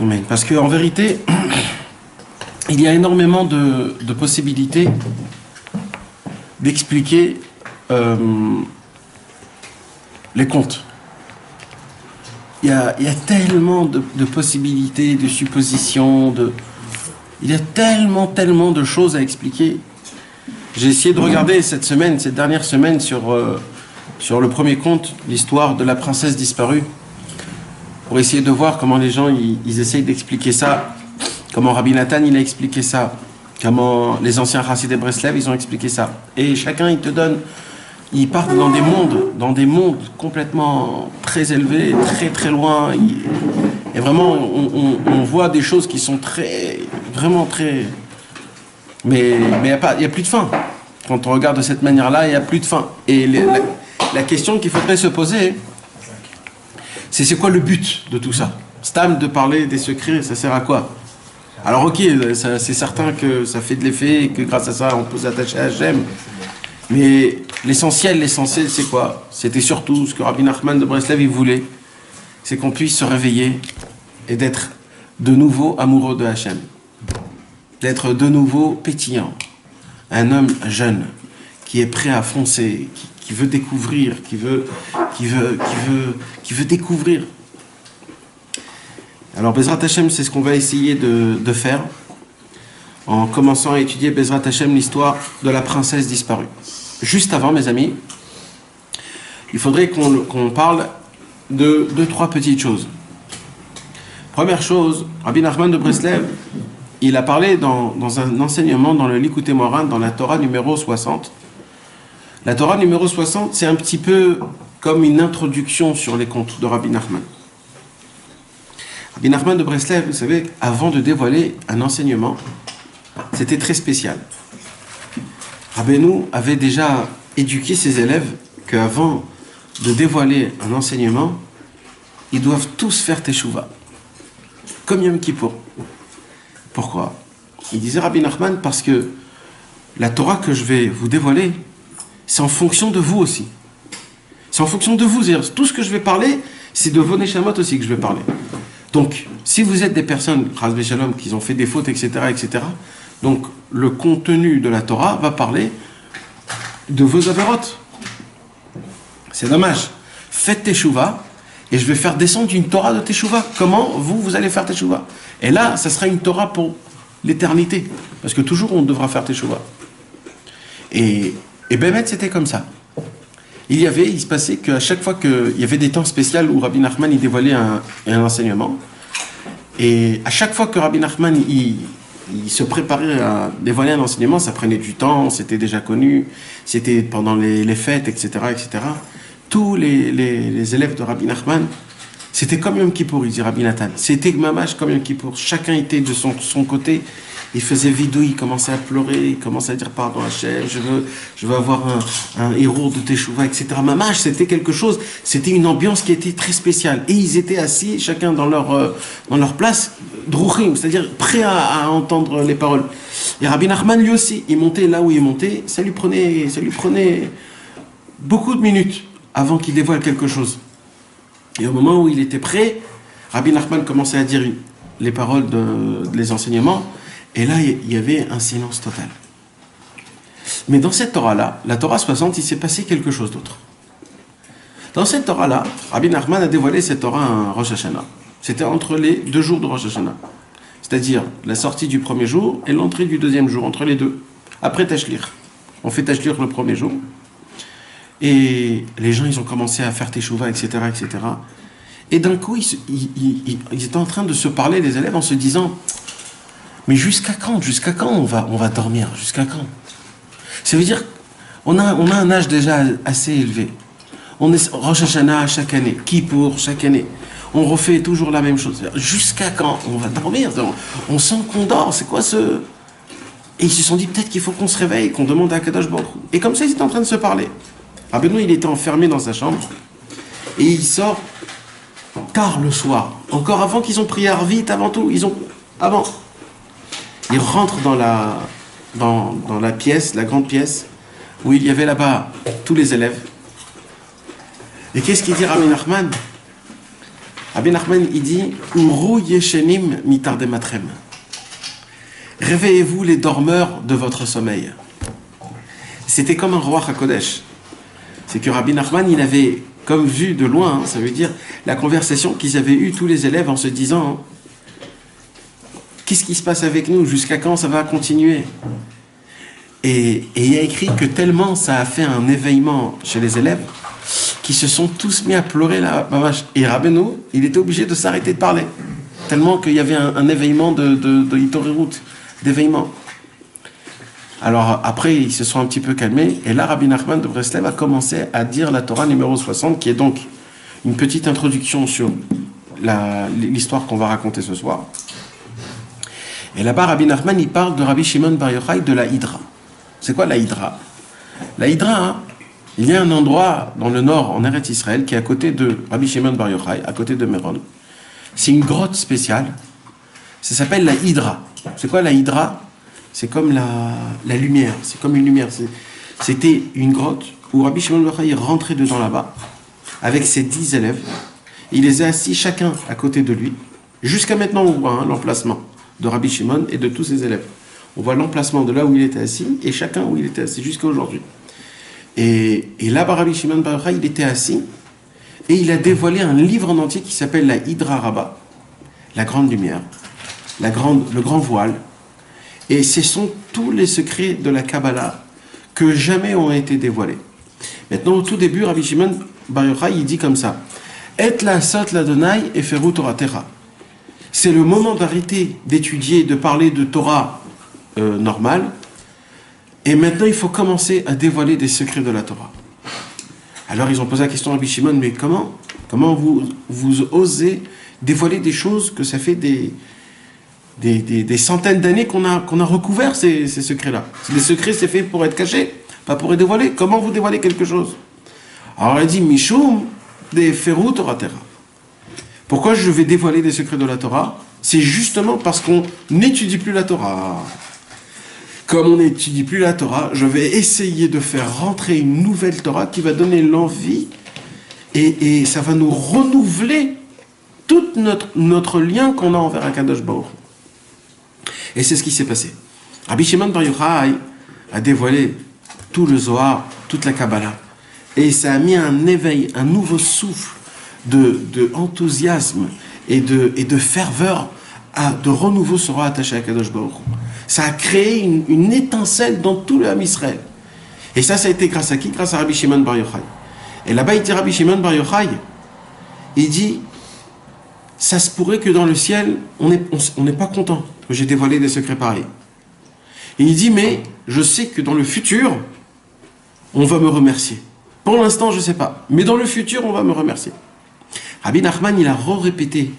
Amen. Parce qu'en vérité, il y a énormément de possibilités d'expliquer les contes. Il y a tellement de possibilités, de suppositions, il y a tellement de choses à expliquer. J'ai essayé de regarder cette dernière semaine sur le premier conte, l'histoire de la princesse disparue, pour essayer de voir comment les gens ils essayent d'expliquer ça, comment Rabbi Nathan il a expliqué ça, comment les anciens Chassidei Breslev ils ont expliqué ça. Et chacun ils partent dans des mondes complètement très élevés, très loin. Et vraiment, on voit des choses qui sont vraiment très... Mais il y a plus de fin. Quand on regarde de cette manière-là, il n'y a plus de fin. Et la question qu'il faudrait se poser, c'est quoi le but de tout ça? Stam de parler des secrets, ça sert à quoi? Alors ok, c'est certain que ça fait de l'effet et que grâce à ça, on peut s'attacher à Hachem. Mais l'essentiel, c'est quoi? C'était surtout ce que Rabbi Nachman de Breslev il voulait, c'est qu'on puisse se réveiller et d'être de nouveau amoureux de Hachem, d'être de nouveau pétillant, un homme jeune qui est prêt à foncer, qui veut découvrir, qui veut découvrir. Alors Bezrat Hachem, c'est ce qu'on va essayer de faire en commençant à étudier Bezrat Hachem l'histoire de la princesse disparue. Juste avant, mes amis, il faudrait qu'on parle de 2-3 petites choses. Première chose, Rabbi Nachman de Breslev, il a parlé dans un enseignement dans le Likutei Moharan, dans la Torah numéro 60. La Torah numéro 60, c'est un petit peu comme une introduction sur les contes de Rabbi Nachman. Rabbi Nachman de Breslev, vous savez, avant de dévoiler un enseignement, c'était très spécial. Rabbeinu avait déjà éduqué ses élèves qu'avant de dévoiler un enseignement, ils doivent tous faire teshuva, comme Yom Kippour. Pourquoi? Il disait Rabbi Nachman, parce que la Torah que je vais vous dévoiler, c'est en fonction de vous aussi. C'est en fonction de vous. C'est-à-dire, tout ce que je vais parler, c'est de vos neshamot aussi que je vais parler. Donc, si vous êtes des personnes, Chas v'Shalom, qui ont fait des fautes, etc., donc le contenu de la Torah va parler de vos avérotes. C'est dommage. Faites teshuva, et je vais faire descendre une Torah de teshuva. Comment vous allez faire teshuva? Et là, ça sera une Torah pour l'éternité, parce que toujours on devra faire teshuva. Et Bémet, c'était comme ça. Il se passait qu'à chaque fois qu'il y avait des temps spéciaux où Rabbi Nachman il dévoilait un enseignement, et à chaque fois que Rabbi Nachman il se préparait à dévoiler un enseignement, ça prenait du temps, c'était déjà connu, c'était pendant les fêtes, etc. Tous les élèves de Rabbi Nachman, c'était comme Yom Kippour, il dit Rabbi Nathan. C'était mamash comme Yom Kippour. Chacun était de son côté. Il faisait vidou, il commençait à pleurer, il commençait à dire pardon à Hachem, je veux avoir un héros de Teshuvah, etc. Mamash, c'était quelque chose, c'était une ambiance qui était très spéciale. Et ils étaient assis, chacun dans leur place, druchim, c'est-à-dire prêts à entendre les paroles. Et Rabbi Nachman, lui aussi, il montait là où il montait, ça lui prenait beaucoup de minutes avant qu'il dévoile quelque chose. Et au moment où il était prêt, Rabbi Nachman commençait à dire les paroles les enseignements, et là, il y avait un silence total. Mais dans cette Torah-là, la Torah 60, il s'est passé quelque chose d'autre. Dans cette Torah-là, Rabbi Nachman a dévoilé cette Torah à Rosh Hashanah. C'était entre les 2 jours de Rosh Hashanah. C'est-à-dire la sortie du premier jour et l'entrée du deuxième jour, entre les deux. Après Tashlir. On fait Tashlir le premier jour. Et les gens, ils ont commencé à faire Teshuvah, etc. Et d'un coup, ils étaient en train de se parler, les élèves, en se disant... Mais jusqu'à quand on va dormir? Jusqu'à quand? Ça veut dire on a un âge déjà assez élevé. On est Rosh Hashanah chaque année, Kippour chaque année. On refait toujours la même chose. Jusqu'à quand on va dormir? On sent qu'on dort. C'est quoi ce... Et ils se sont dit peut-être qu'il faut qu'on se réveille, qu'on demande à Kadosh Baruch Hu. Et comme ça, ils étaient en train de se parler. Rabbeinu, il était enfermé dans sa chambre et il sort tard le soir, encore avant qu'ils ont prié vite, avant tout. Avant. Il rentre dans la pièce, la grande pièce, où il y avait là-bas tous les élèves. Et qu'est-ce qu'il dit Rabbi Nachman? Rabbi Nachman, il dit Uru yeshenim mitardematrem. Réveillez-vous les dormeurs de votre sommeil. C'était comme un roi HaKodesh. C'est que Rabbi Nachman, il avait comme vu de loin, ça veut dire la conversation qu'ils avaient eue tous les élèves en se disant qu'est-ce qui se passe avec nous, jusqu'à quand ça va continuer. Et il a écrit que tellement ça a fait un éveillement chez les élèves qui se sont tous mis à pleurer là. Et Rabbeinu, il était obligé de s'arrêter de parler. Tellement qu'il y avait un éveillement de Hitorerut, d'éveillement. Alors après, ils se sont un petit peu calmés. Et là, Rabbi Nachman de Breslev a commencé à dire la Torah numéro 60, qui est donc une petite introduction sur l'histoire qu'on va raconter ce soir. Et là-bas, Rabbi Nachman, il parle de Rabbi Shimon Bar Yochai, de la Hydra. C'est quoi la Hydra? La Hydra, hein, il y a un endroit dans le nord, en Eretz Israël, qui est à côté de Rabbi Shimon Bar Yochai, à côté de Méron. C'est une grotte spéciale. Ça s'appelle la Hydra. C'est quoi la Hydra? C'est comme la lumière. C'est comme une lumière. C'était une grotte où Rabbi Shimon Bar Yochai est rentré dedans là-bas, avec ses 10 élèves. Il les a assis chacun à côté de lui. Jusqu'à maintenant, on voit l'emplacement de Rabbi Shimon et de tous ses élèves. On voit l'emplacement de là où il était assis et chacun où il était assis jusqu'à aujourd'hui. Et là-bas, Rabbi Shimon Bar Yochai, il était assis et il a dévoilé un livre en entier qui s'appelle la Hydra Rabbah, la grande lumière, le grand voile. Et ce sont tous les secrets de la Kabbalah que jamais ont été dévoilés. Maintenant, au tout début, Rabbi Shimon Bar Yochai, il dit comme ça: Et la sot l'Adonai et feru Toratera. C'est le moment d'arrêter d'étudier, de parler de Torah normale. Et maintenant, il faut commencer à dévoiler des secrets de la Torah. Alors, ils ont posé la question à Rabbi Shimon, mais comment vous osez dévoiler des choses que ça fait des centaines d'années qu'on a recouvert ces secrets-là? Les secrets, c'est fait pour être cachés, pas pour être dévoilés. Comment vous dévoilez quelque chose? Alors, il dit, Mishum de feru Toratera. Pourquoi je vais dévoiler des secrets de la Torah? C'est justement parce qu'on n'étudie plus la Torah. Comme on n'étudie plus la Torah, je vais essayer de faire rentrer une nouvelle Torah qui va donner l'envie et ça va nous renouveler tout notre lien qu'on a envers Akadosh Baruch. Et c'est ce qui s'est passé. Rabbi Shimon Bar Yochai a dévoilé tout le Zohar, toute la Kabbalah. Et ça a mis un éveil, un nouveau souffle de enthousiasme et de ferveur de renouveau sera attaché à Kadosh Baruch. Ça a créé une étincelle dans tout le Ham Israël. Et ça a été grâce à qui? Grâce à Rabbi Shimon Bar Yochai. Et là-bas, il dit Rabbi Shimon Bar Yochai, il dit, ça se pourrait que dans le ciel, on n'est pas content que j'ai dévoilé des secrets pareils. Et il dit, mais je sais que dans le futur, on va me remercier. Pour l'instant, je ne sais pas. Mais dans le futur, on va me remercier. Rabbi Nachman, il a répété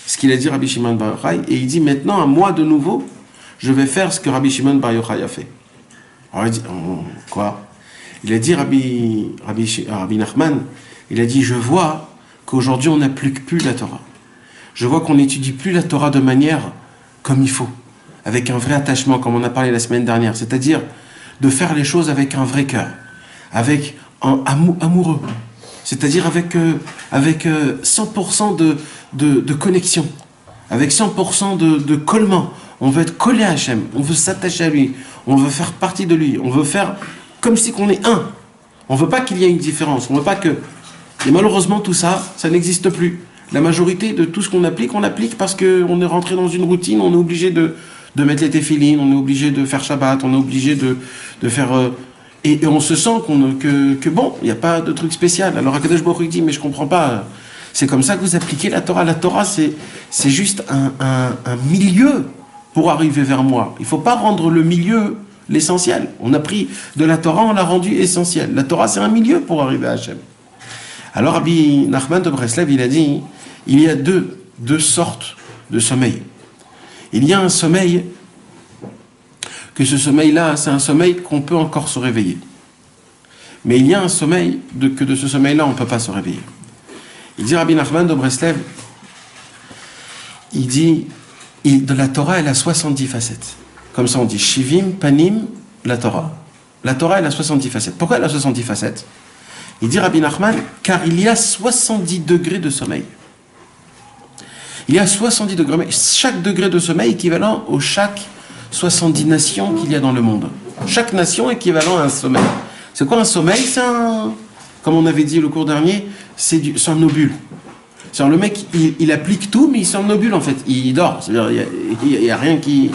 ce qu'il a dit Rabbi Shimon Bar Yochai, et il dit maintenant, à moi de nouveau, je vais faire ce que Rabbi Shimon Bar Yochai a fait. Alors il dit, quoi? Il a dit, Rabbi Nachman, il a dit, je vois qu'aujourd'hui on n'applique plus la Torah. Je vois qu'on n'étudie plus la Torah de manière comme il faut, avec un vrai attachement, comme on a parlé la semaine dernière, c'est-à-dire de faire les choses avec un vrai cœur, avec un amoureux, c'est-à-dire avec 100% de connexion, avec 100% de collement. On veut être collé à Hachem, on veut s'attacher à lui, on veut faire partie de lui, on veut faire comme si qu'on est un. On ne veut pas qu'il y ait une différence, on ne veut pas que... Et malheureusement, tout ça, ça n'existe plus. La majorité de tout ce qu'on applique, on applique parce qu'on est rentré dans une routine, on est obligé de mettre les téphilines, on est obligé de faire Shabbat, on est obligé de faire... Et on se sent que bon, il n'y a pas de truc spécial. Alors Akadosh Baruch dit, mais je ne comprends pas, c'est comme ça que vous appliquez la Torah. La Torah, c'est juste un milieu pour arriver vers moi. Il ne faut pas rendre le milieu l'essentiel. On a pris de la Torah, on l'a rendu essentiel. La Torah, c'est un milieu pour arriver à Hachem. Alors Rabbi Nachman de Breslev, il a dit, il y a deux sortes de sommeil. Il y a un sommeil, que ce sommeil-là, c'est un sommeil qu'on peut encore se réveiller. Mais il y a un sommeil, que de ce sommeil-là, on ne peut pas se réveiller. Il dit Rabbi Nachman de Breslev, il dit, de la Torah, elle a 70 facettes. Comme ça, on dit Shivim, Panim, la Torah. La Torah, elle a 70 facettes. Pourquoi elle a 70 facettes? Il dit Rabbi Nachman, car il y a 70 degrés de sommeil. Il y a 70 degrés, mais chaque degré de sommeil équivalent aux chaque 70 nations qu'il y a dans le monde. Chaque nation est équivalent à un sommeil. C'est quoi un sommeil? C'est un, comme on avait dit le cours dernier, c'est un obule. C'est-à-dire le mec, il applique tout, mais il somnobule en fait. Il dort. C'est-à-dire il y a rien qui...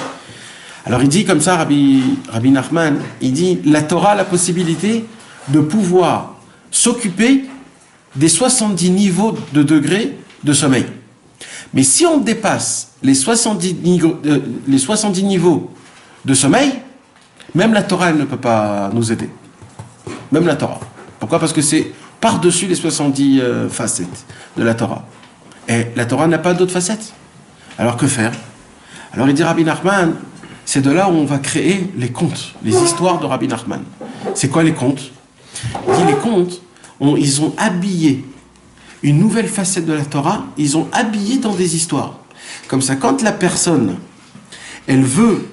Alors il dit comme ça, Rabbi Nachman, il dit la Torah a la possibilité de pouvoir s'occuper des 70 niveaux de degrés de sommeil. Mais si on dépasse les 70 niveaux de sommeil, même la Torah elle ne peut pas nous aider. Même la Torah. Pourquoi? Parce que c'est par-dessus les 70 facettes de la Torah. Et la Torah n'a pas d'autres facettes. Alors que faire? Alors il dit Rabbi Nachman, c'est de là où on va créer les contes, les histoires de Rabbi Nachman. C'est quoi les contes? Il dit les contes, ils ont habillé une nouvelle facette de la Torah, ils ont habillé dans des histoires. Comme ça, quand la personne, elle veut,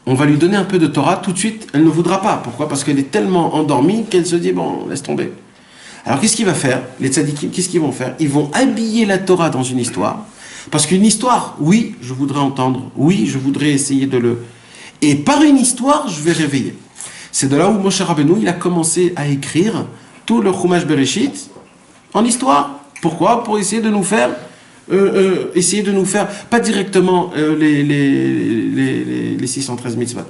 on va lui donner un peu de Torah, tout de suite, elle ne voudra pas. Pourquoi? Parce qu'elle est tellement endormie qu'elle se dit, bon, laisse tomber. Alors qu'est-ce qu'il va faire? Les tzadikim, qu'est-ce qu'ils vont faire? Ils vont habiller la Torah dans une histoire. Parce qu'une histoire, oui, je voudrais entendre, oui, je voudrais essayer de le... Et par une histoire, je vais réveiller. C'est de là où Moshe Rabbeinu, il a commencé à écrire tout le Chumash Bereshit en histoire. Pourquoi? Pour essayer de nous faire, pas directement les 613 mitzvot.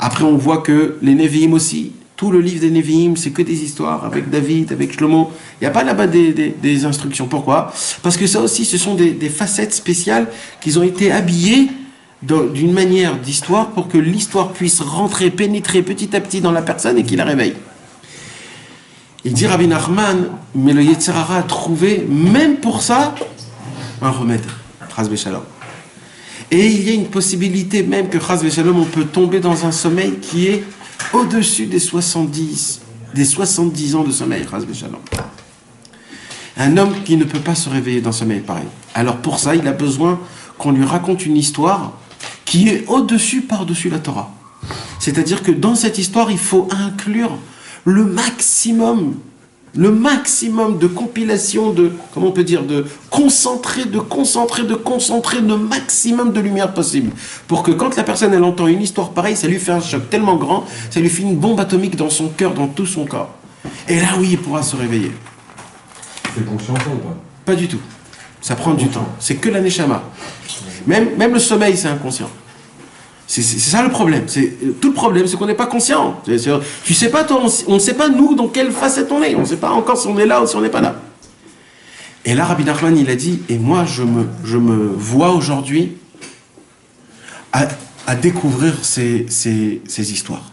Après, on voit que les Nevi'im aussi, tout le livre des Nevi'im, c'est que des histoires avec David, avec Shlomo. Il n'y a pas là-bas des instructions. Pourquoi? Parce que ça aussi, ce sont des facettes spéciales qui ont été habillées d'une manière d'histoire pour que l'histoire puisse rentrer, pénétrer petit à petit dans la personne et qu'il la réveille. Il dit Rabbi Nachman, mais le Yetzer Hara a trouvé, même pour ça, un remède. Chas v'shalom. Et il y a une possibilité même que Chas v'shalom, on peut tomber dans un sommeil qui est au-dessus des 70 ans de sommeil, Chas v'shalom. Un homme qui ne peut pas se réveiller d'un sommeil pareil. Alors pour ça, il a besoin qu'on lui raconte une histoire qui est au-dessus, par-dessus la Torah. C'est-à-dire que dans cette histoire, il faut inclure le maximum de compilation, de, comment on peut dire, de concentrer le maximum de lumière possible. Pour que quand la personne, elle entend une histoire pareille, ça lui fait un choc tellement grand, ça lui fait une bombe atomique dans son cœur, dans tout son corps. Et là, oui, il pourra se réveiller. C'est conscient ou pas? Pas du tout. Ça prend du temps. C'est que la neshama. Même le sommeil, c'est inconscient. C'est ça le problème. Tout le problème, c'est qu'on n'est pas conscient. Tu sais pas, toi, on ne sait pas, nous, dans quelle facette on est. On ne sait pas encore si on est là ou si on n'est pas là. Et là, Rabbi Nachman, il a dit, et moi, je me vois aujourd'hui à découvrir ces histoires.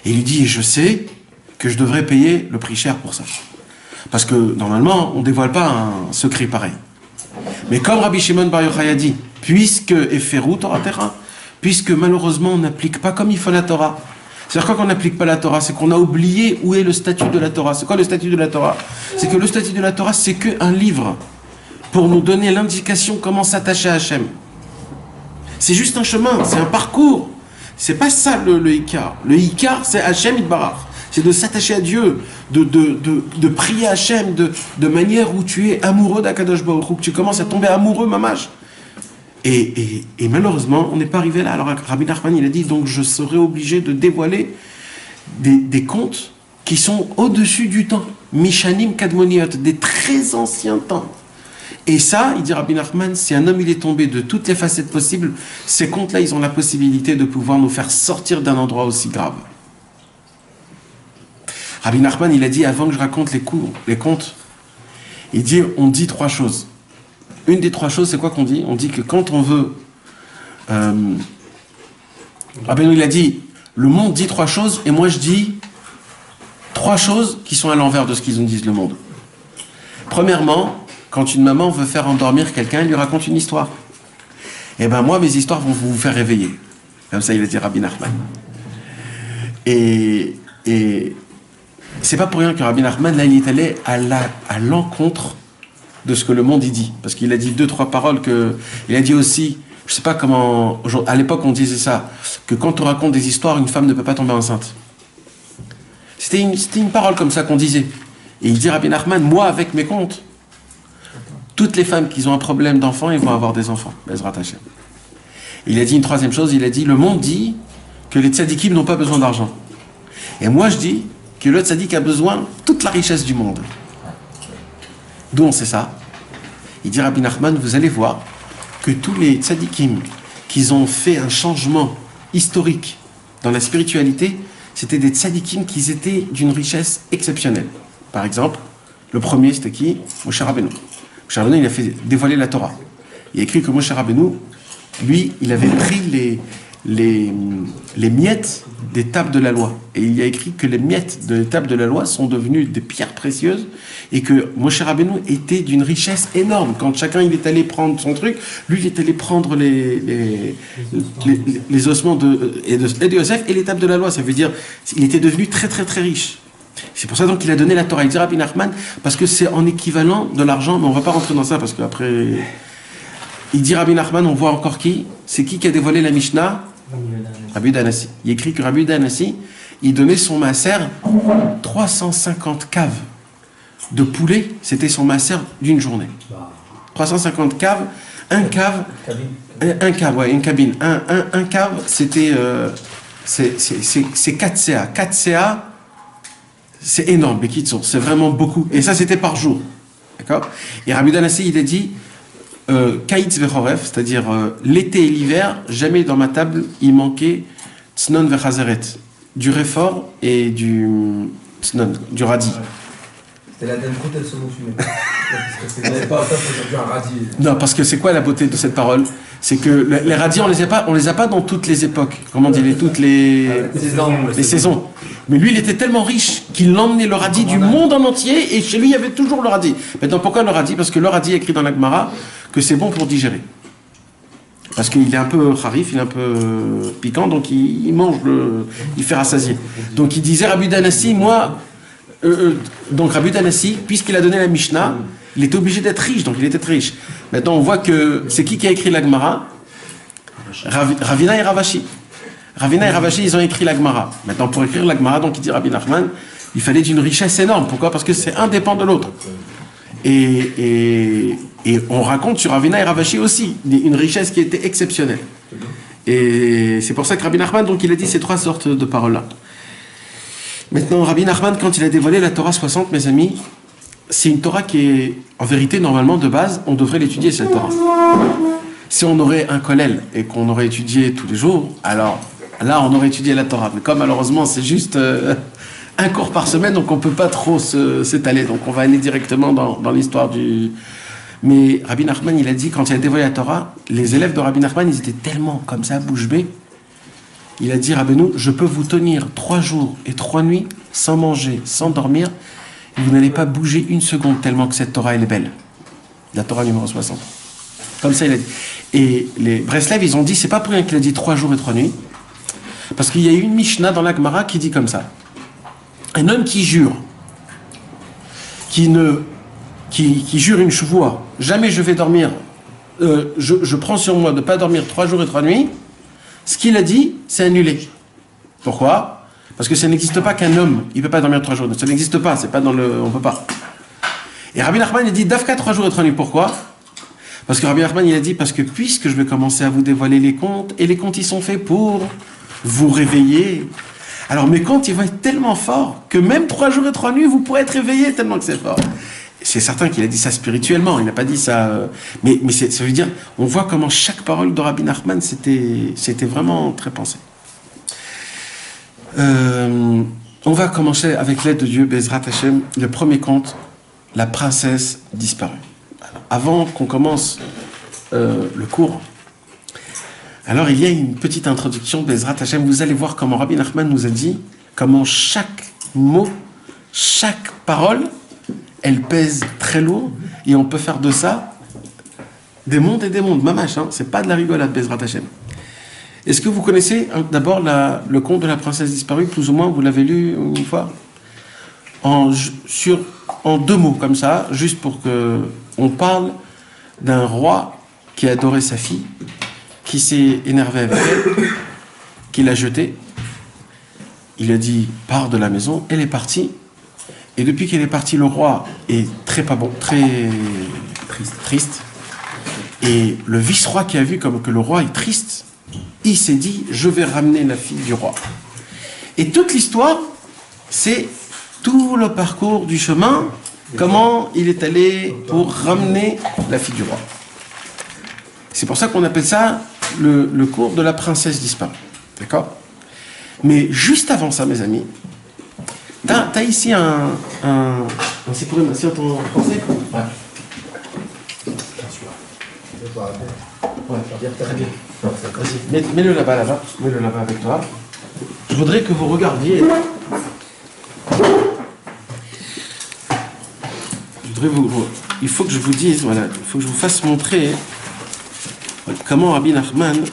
Et il dit, je sais que je devrais payer le prix cher pour ça. Parce que, normalement, on ne dévoile pas un secret pareil. Mais comme Rabbi Shimon Bar Yochai a dit, puisque Eferu Torah Terra, puisque malheureusement on n'applique pas comme il faut la Torah. C'est-à-dire quand on n'applique pas la Torah, c'est qu'on a oublié où est le statut de la Torah. C'est quoi le statut de la Torah? C'est que le statut de la Torah, c'est qu'un livre pour nous donner l'indication comment s'attacher à Hachem. C'est juste un chemin, c'est un parcours. C'est pas ça le Ikar. Le Ikar, c'est Hachem Yitbarach. C'est de s'attacher à Dieu, de prier à Hachem de manière où tu es amoureux d'Akadosh Baruch Hu, que tu commences à tomber amoureux, mamash. Et malheureusement, on n'est pas arrivé là. Alors Rabbi Nachman, il a dit, donc je serai obligé de dévoiler des contes qui sont au-dessus du temps. Mishanim Kadmoniot, des très anciens temps. Et ça, il dit Rabbi Nachman, si un homme il est tombé de toutes les facettes possibles, ces contes-là, ils ont la possibilité de pouvoir nous faire sortir d'un endroit aussi grave. Rabbi Nachman, il a dit, avant que je raconte les contes, il dit, on dit 3 choses. Une des 3 choses, c'est quoi qu'on dit? On dit que quand on veut... Rabbeinu, il a dit, le monde dit 3 choses, et moi je dis 3 choses qui sont à l'envers de ce qu'ils nous disent le monde. Premièrement, quand une maman veut faire endormir quelqu'un, elle lui raconte une histoire. Eh bien moi, mes histoires vont vous faire réveiller. Comme ça, il a dit Rabbi Nachman. Et c'est pas pour rien que Rabbi Nachman, là, il est allé à l'encontre de ce que le monde y dit. Parce qu'il a dit 2-3 paroles que... Il a dit aussi, je sais pas comment... À l'époque, on disait ça, que quand on raconte des histoires, une femme ne peut pas tomber enceinte. C'était une parole comme ça qu'on disait. Et il dit, Rabbi Nachman, moi, avec mes contes, toutes les femmes qui ont un problème d'enfant, elles vont avoir des enfants. Bezrat Hashem. Il a dit une troisième chose, il a dit, le monde dit que les tzadikim n'ont pas besoin d'argent. Et moi je dis que le tzadik a besoin de toute la richesse du monde. D'où on sait ça? Il dit Rabbi Nachman, vous allez voir que tous les tzadikim qui ont fait un changement historique dans la spiritualité, c'était des tzadikim qui étaient d'une richesse exceptionnelle. Par exemple, le premier c'était qui? Moshe Rabbeinu. Moshe Rabbeinu, il a fait dévoiler la Torah. Il a écrit que Moshe Rabbeinu, lui, il avait pris les miettes des tables de la loi. Et il a écrit que les miettes des tables de la loi sont devenues des pierres précieuses et que Moshe Rabbeinu était d'une richesse énorme. Quand chacun il est allé prendre son truc, lui il est allé prendre les ossements de Yosef et les tables de la loi. Ça veut dire il était devenu très très très riche. C'est pour ça donc qu'il a donné la Torah. Il dit Rabbi Nachman parce que c'est en équivalent de l'argent, mais on ne va pas rentrer dans ça parce qu'après... Il dit Rabbi Nachman, on voit encore qui? C'est qui a dévoilé la Mishnah? Rabbi Danassi. Il écrit que Rabbi Danassi, il donnait son maaser 350 caves de poulet, c'était son maaser d'une journée. 350 caves, une cave, c'était c'est 4 CA. 4 CA, c'est énorme, les kits sont, c'est vraiment beaucoup. Et ça, c'était par jour. D'accord? Et Rabbi Danassi, il a dit Kaitz vechoref, c'est-à-dire l'été et l'hiver, jamais dans ma table il manquait tsnon vechazeret, du réfort et du tsnon, du radis. C'était la dame de saumon fumé. C'était pas un radis. Non, parce que c'est quoi la beauté de cette parole? C'est que les radis, on les a pas dans toutes les époques. Comment dire, toutes les saisons. Mais lui, il était tellement riche qu'il emmenait le radis du monde en entier et chez lui, il y avait toujours le radis. Maintenant, pourquoi le radis? Parce que le radis est écrit dans la Gemara que c'est bon pour digérer. Parce qu'il est un peu harif, il est un peu piquant, donc il mange, il fait rassasier. Donc il disait Rabbi Danassi, donc Rabbi Danassi, puisqu'il a donné la Mishnah, il était obligé d'être riche, donc il était très riche. Maintenant, on voit que c'est qui a écrit la Gemara? Ravina et Ravashi. Ravina et Ravashi, ils ont écrit la Gemara. Maintenant, pour écrire la Gemara, donc il dit Rabbi Nachman, il fallait d'une richesse énorme. Pourquoi? Parce que c'est un dépend de l'autre. Et on raconte sur Ravina et Ravashi aussi une richesse qui était exceptionnelle. Et c'est pour ça que Rabbi Nachman, donc il a dit ces trois sortes de paroles-là. Maintenant, Rabbi Nachman, quand il a dévoilé la Torah 60, mes amis, c'est une Torah qui est, en vérité, normalement, de base, on devrait l'étudier, cette Torah. Si on aurait un kollel et qu'on aurait étudié tous les jours, alors là, on aurait étudié la Torah. Mais comme malheureusement, c'est juste un cours par semaine, donc on ne peut pas trop s'étaler. Donc on va aller directement dans l'histoire du... Mais Rabbi Nachman, il a dit, quand il a dévoilé la Torah, les élèves de Rabbi Nachman, ils étaient tellement comme ça, bouche bée. Il a dit, Rabbeinu, je peux vous tenir 3 jours et 3 nuits sans manger, sans dormir, et vous n'allez pas bouger une seconde tellement que cette Torah, elle est belle. La Torah numéro 60. Comme ça, il a dit. Et les Breslev, ils ont dit, c'est pas pour rien qu'il a dit 3 jours et 3 nuits, parce qu'il y a une Mishnah dans la Gemara qui dit comme ça. Un homme qui jure, qui jure une chevoie, jamais je vais dormir, je prends sur moi de ne pas dormir 3 jours et 3 nuits, ce qu'il a dit, c'est annulé. Pourquoi? Parce que ça n'existe pas qu'un homme, il ne peut pas dormir 3 jours. Ça n'existe pas, c'est pas dans le... on ne peut pas. Et Rabbi Nachman, il dit, Dafka 3 jours et 3 nuits. Pourquoi? Parce que Rabbi Nachman, il a dit, parce que puisque je vais commencer à vous dévoiler les contes, et les contes, ils sont faits pour vous réveiller. Alors mes contes, ils vont être tellement forts que même 3 jours et 3 nuits, vous pourrez être réveillés tellement que c'est fort. C'est certain qu'il a dit ça spirituellement, il n'a pas dit ça... Mais ça veut dire, on voit comment chaque parole de Rabbi Nachman, c'était vraiment très pensé. On va commencer avec l'aide de Dieu, Bezrat Hashem, le premier conte, la princesse disparue. Alors, avant qu'on commence le cours, alors il y a une petite introduction, Bezrat Hashem, vous allez voir comment Rabbi Nachman nous a dit, comment chaque mot, chaque parole, elle pèse très lourd, et on peut faire de ça des mondes et des mondes. Mamash, hein, c'est pas de la rigolade, Bezrat Hashem. Est-ce que vous connaissez d'abord le conte de la princesse disparue, plus ou moins, vous l'avez lu une fois en 2 mots, comme ça, juste pour qu'on parle d'un roi qui adorait sa fille, qui s'est énervé avec elle, qui l'a jetée. Il a dit, pars de la maison, elle est partie. Et depuis qu'elle est partie, le roi est très pas bon, très triste. Et le vice-roi qui a vu comme que le roi est triste, il s'est dit, je vais ramener la fille du roi. Et toute l'histoire, c'est tout le parcours du chemin, comment il est allé pour ramener la fille du roi. C'est pour ça qu'on appelle ça le cours de la princesse disparue. D'accord? Mais juste avant ça, mes amis, t'as ici un Sipourim, merci en français? Ouais. Ouais, très bien. Vas-y, mets-le là-bas, mets-le là-bas avec toi. Je voudrais que vous regardiez. Il faut que je vous dise, voilà, il faut que je vous fasse montrer comment Rabbi Nachman.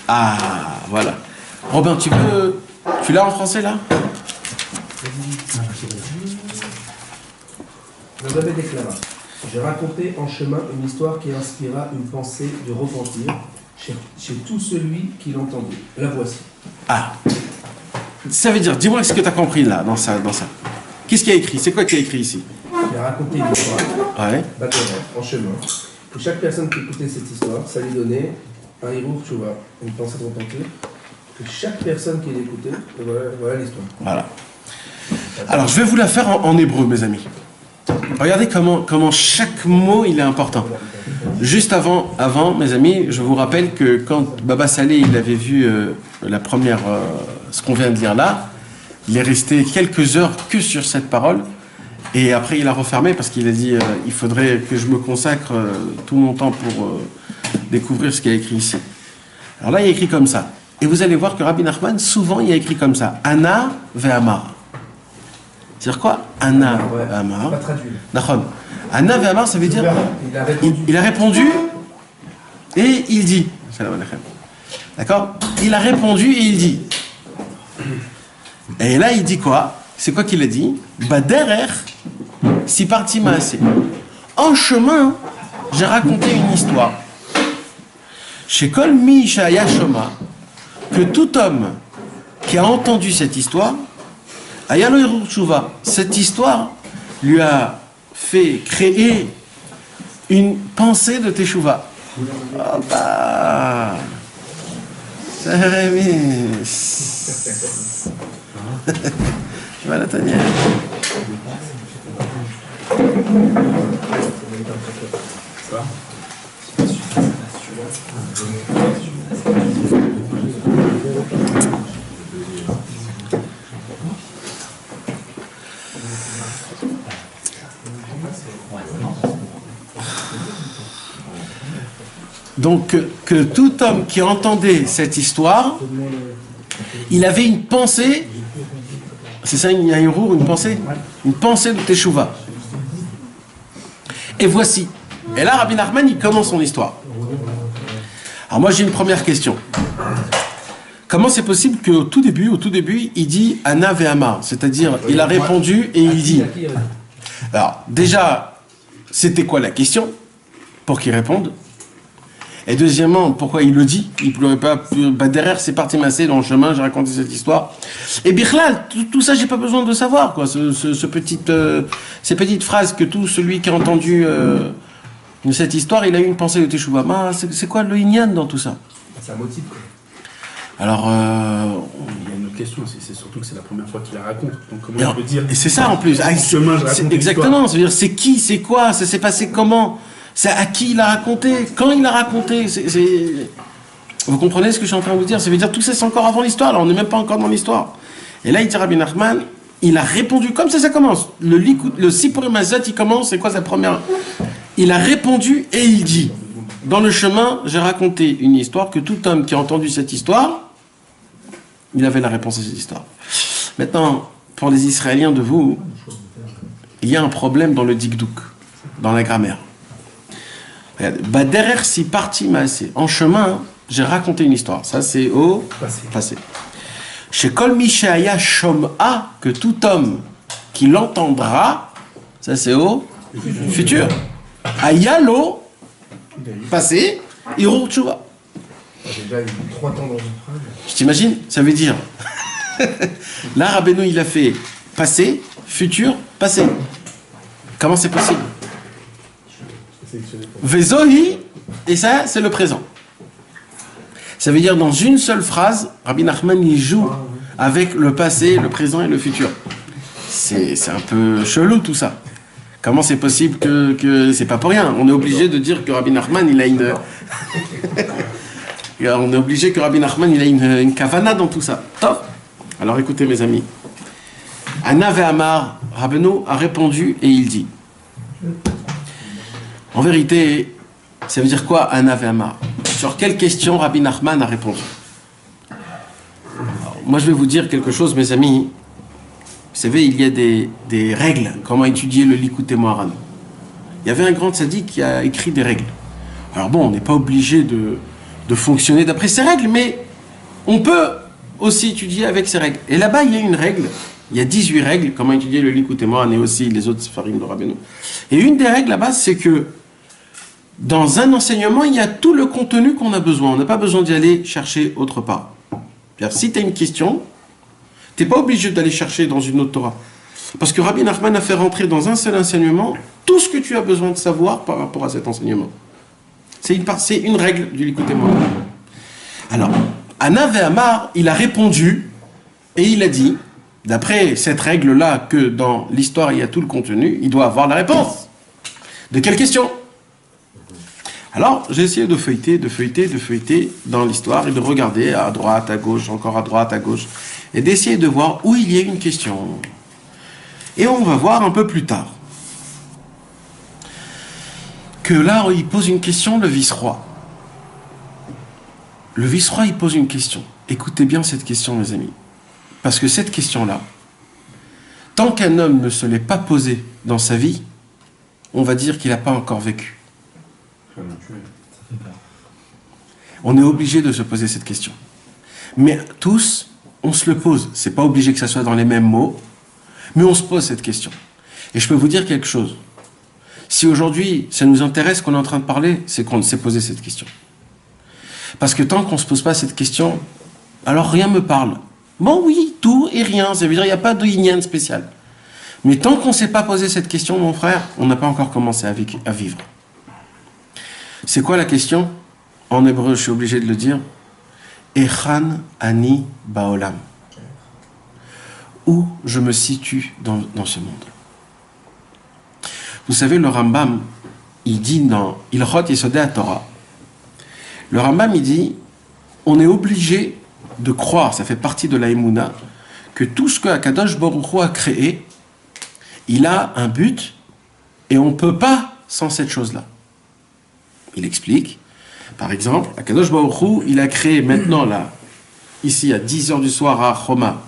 Ah, voilà. Robin, tu l'as en français là? Le Rabbi déclara: j'ai raconté en chemin une histoire qui inspira une pensée de repentir chez tout celui qui l'entendait. La voici. Ah. Ça veut dire, dis-moi ce que tu as compris là, dans ça. Qu'est-ce qu'il y a écrit? C'est quoi qu'il y a écrit ici? Il a raconté une histoire, ouais. En chemin. Et chaque personne qui écoutait cette histoire, ça lui donnait un hirour tchouva, une pensée de repentir. Que chaque personne qui l'écoutait, voilà l'histoire. Voilà. Alors, je vais vous la faire en hébreu, mes amis. Regardez comment chaque mot, il est important. Juste avant, mes amis, je vous rappelle que quand Baba Saleh, il avait vu la première, ce qu'on vient de dire là, il est resté quelques heures que sur cette parole, et après il a refermé parce qu'il a dit il faudrait que je me consacre tout mon temps pour découvrir ce qu'il y a écrit ici. Alors là, il y a écrit comme ça. Et vous allez voir que Rabbi Nachman, souvent, il y a écrit comme ça. Ana ve'amar. C'est-à-dire quoi? Ana ve'amar. Pas traduit. Nachon. Ana ve'amar, ça veut dire il a répondu et il dit. Salam alaikum. D'accord? Il a répondu et il dit. Et là, il dit quoi? C'est quoi qu'il a dit? Baderer, si parti m'a assez. En chemin, j'ai raconté une histoire. Chez Kol Mi Shaya Shoma, que tout homme qui a entendu cette histoire, Ayalo Hirur Tshuva, cette histoire lui a fait créer une pensée de Teshuva. Oh bah, ça remet. Voilà, Tania. Donc, que tout homme qui entendait cette histoire, il avait une pensée, c'est ça, il y a une pensée de Teshuva. Et voici. Et là, Rabbi Nachman, il commence son histoire. Alors moi, j'ai une première question. Comment c'est possible qu'au tout début, il dit Ana ve'amar, c'est-à-dire, il a répondu et il dit. Alors, déjà, c'était quoi la question pour qu'il réponde? Et deuxièmement, pourquoi il le dit? Il ne pleurait pas. Bah, derrière, c'est parti masser dans le chemin, j'ai raconté cette histoire. Et Bichlal, tout ça, j'ai pas besoin de savoir, quoi. Ces petites phrases que tout celui qui a entendu cette histoire, il a eu une pensée de Teshuvah. C'est quoi le Inyan dans tout ça? C'est un motif, quoi. Alors, il y a une autre question, c'est surtout que c'est la première fois qu'il la raconte. Donc comment on peut dire? Et c'est ça en plus. Exactement. C'est-à-dire, c'est qui, c'est quoi, ça s'est passé comment? C'est à qui il a raconté, quand il a raconté. Vous comprenez ce que je suis en train de vous dire? Ça veut dire tout ça, c'est encore avant l'histoire. Là, on n'est même pas encore dans l'histoire. Et là, il dit Rabbi Nachman, il a répondu comme ça commence. Le Sipourim Hazat, il commence. C'est quoi sa première? Il a répondu et il dit dans le chemin, j'ai raconté une histoire que tout homme qui a entendu cette histoire, il avait la réponse à cette histoire. Maintenant, pour les Israéliens de vous, il y a un problème dans le dikdouk, dans la grammaire. Bah, derrière si parti m'a assez. En chemin, j'ai raconté une histoire. Ça, c'est au passé. Chez Kol Mishaya Shom'a, que tout homme qui l'entendra, ça, c'est au futur. Ayalo, passé, Hirur Tshuva. J'ai déjà eu 3 temps dans une phrase. Je t'imagine, ça veut dire. Là, Rabbeinu, il a fait passé, futur, passé. Comment c'est possible? Vezohi, et ça, c'est le présent. Ça veut dire, dans une seule phrase, Rabbi Nachman, il joue avec le passé, le présent et le futur. C'est un peu chelou, tout ça. Comment c'est possible que c'est pas pour rien? On est obligé de dire que Rabbi Nachman, il a une... On est obligé que Rabbi Nachman, il a une kavana dans tout ça. Top. Alors écoutez, mes amis. Anna Ve'amar, Rabbeinu a répondu et il dit. En vérité, ça veut dire quoi, Anna Ve'amar? Sur quelle question Rabbi Nachman a répondu? Alors, moi, je vais vous dire quelque chose, mes amis. Vous savez, il y a des règles. Comment étudier le Likutei Moharan? Il y avait un grand tzaddik qui a écrit des règles. Alors bon, on n'est pas obligé de fonctionner d'après ces règles, mais on peut aussi étudier avec ces règles. Et là-bas, il y a une règle. Il y a 18 règles. Comment étudier le Likutei Moharan et aussi les autres Sefarim de Rabbeinu. Et une des règles là-bas, c'est que dans un enseignement, il y a tout le contenu qu'on a besoin. On n'a pas besoin d'y aller chercher autre part. C'est-à-dire, si tu as une question, tu n'es pas obligé d'aller chercher dans une autre Torah. Parce que Rabbi Nachman a fait rentrer dans un seul enseignement tout ce que tu as besoin de savoir par rapport à cet enseignement. C'est une règle du Likutei Moharan. Alors, Anna Ve'amar, il a répondu et il a dit, d'après cette règle-là, que dans l'histoire il y a tout le contenu, il doit avoir la réponse. De quelle question? Alors, j'ai essayé de feuilleter dans l'histoire et de regarder à droite, à gauche, encore à droite, à gauche, et d'essayer de voir où il y a une question. Et on va voir un peu plus tard que là, il pose une question, le vice-roi. Le vice-roi, il pose une question. Écoutez bien cette question, mes amis. Parce que cette question-là, tant qu'un homme ne se l'est pas posée dans sa vie, on va dire qu'il n'a pas encore vécu. On est obligé de se poser cette question. Mais tous, on se le pose. C'est pas obligé que ça soit dans les mêmes mots, mais on se pose cette question. Et je peux vous dire quelque chose. Si aujourd'hui, ça nous intéresse qu'on est en train de parler, c'est qu'on s'est posé cette question. Parce que tant qu'on ne se pose pas cette question, alors rien me parle. Bon oui, tout et rien, ça veut dire qu'il n'y a pas de yin spécial. Mais tant qu'on ne s'est pas posé cette question, mon frère, on n'a pas encore commencé à vivre. C'est quoi la question? En hébreu, je suis obligé de le dire. Echan ani baolam. Où je me situe dans ce monde. Vous savez, le Rambam, il dit dans Ilchot Yesodei HaTorah, le Rambam, il dit, on est obligé de croire, ça fait partie de la Emouna, que tout ce que Akadosh Baruch Hu a créé, il a un but, et on ne peut pas sans cette chose-là. Il explique, par exemple, Akadosh Baruch Hu, il a créé maintenant, là, ici, à 10h du soir à Choma,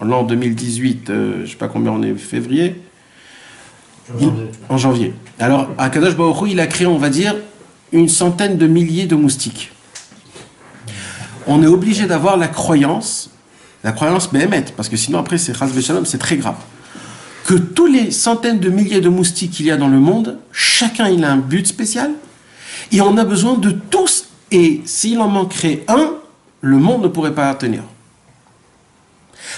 en l'an 2018, je ne sais pas combien on est, février, en janvier. Alors, Akadosh Baruch Hu, il a créé, on va dire, une centaine de milliers de moustiques. On est obligé d'avoir la croyance béhémeth, parce que sinon après c'est Chas v'Shalom, c'est très grave. Que tous les centaines de milliers de moustiques qu'il y a dans le monde, chacun il a un but spécial, et on a besoin de tous, et s'il en manquerait un, le monde ne pourrait pas tenir.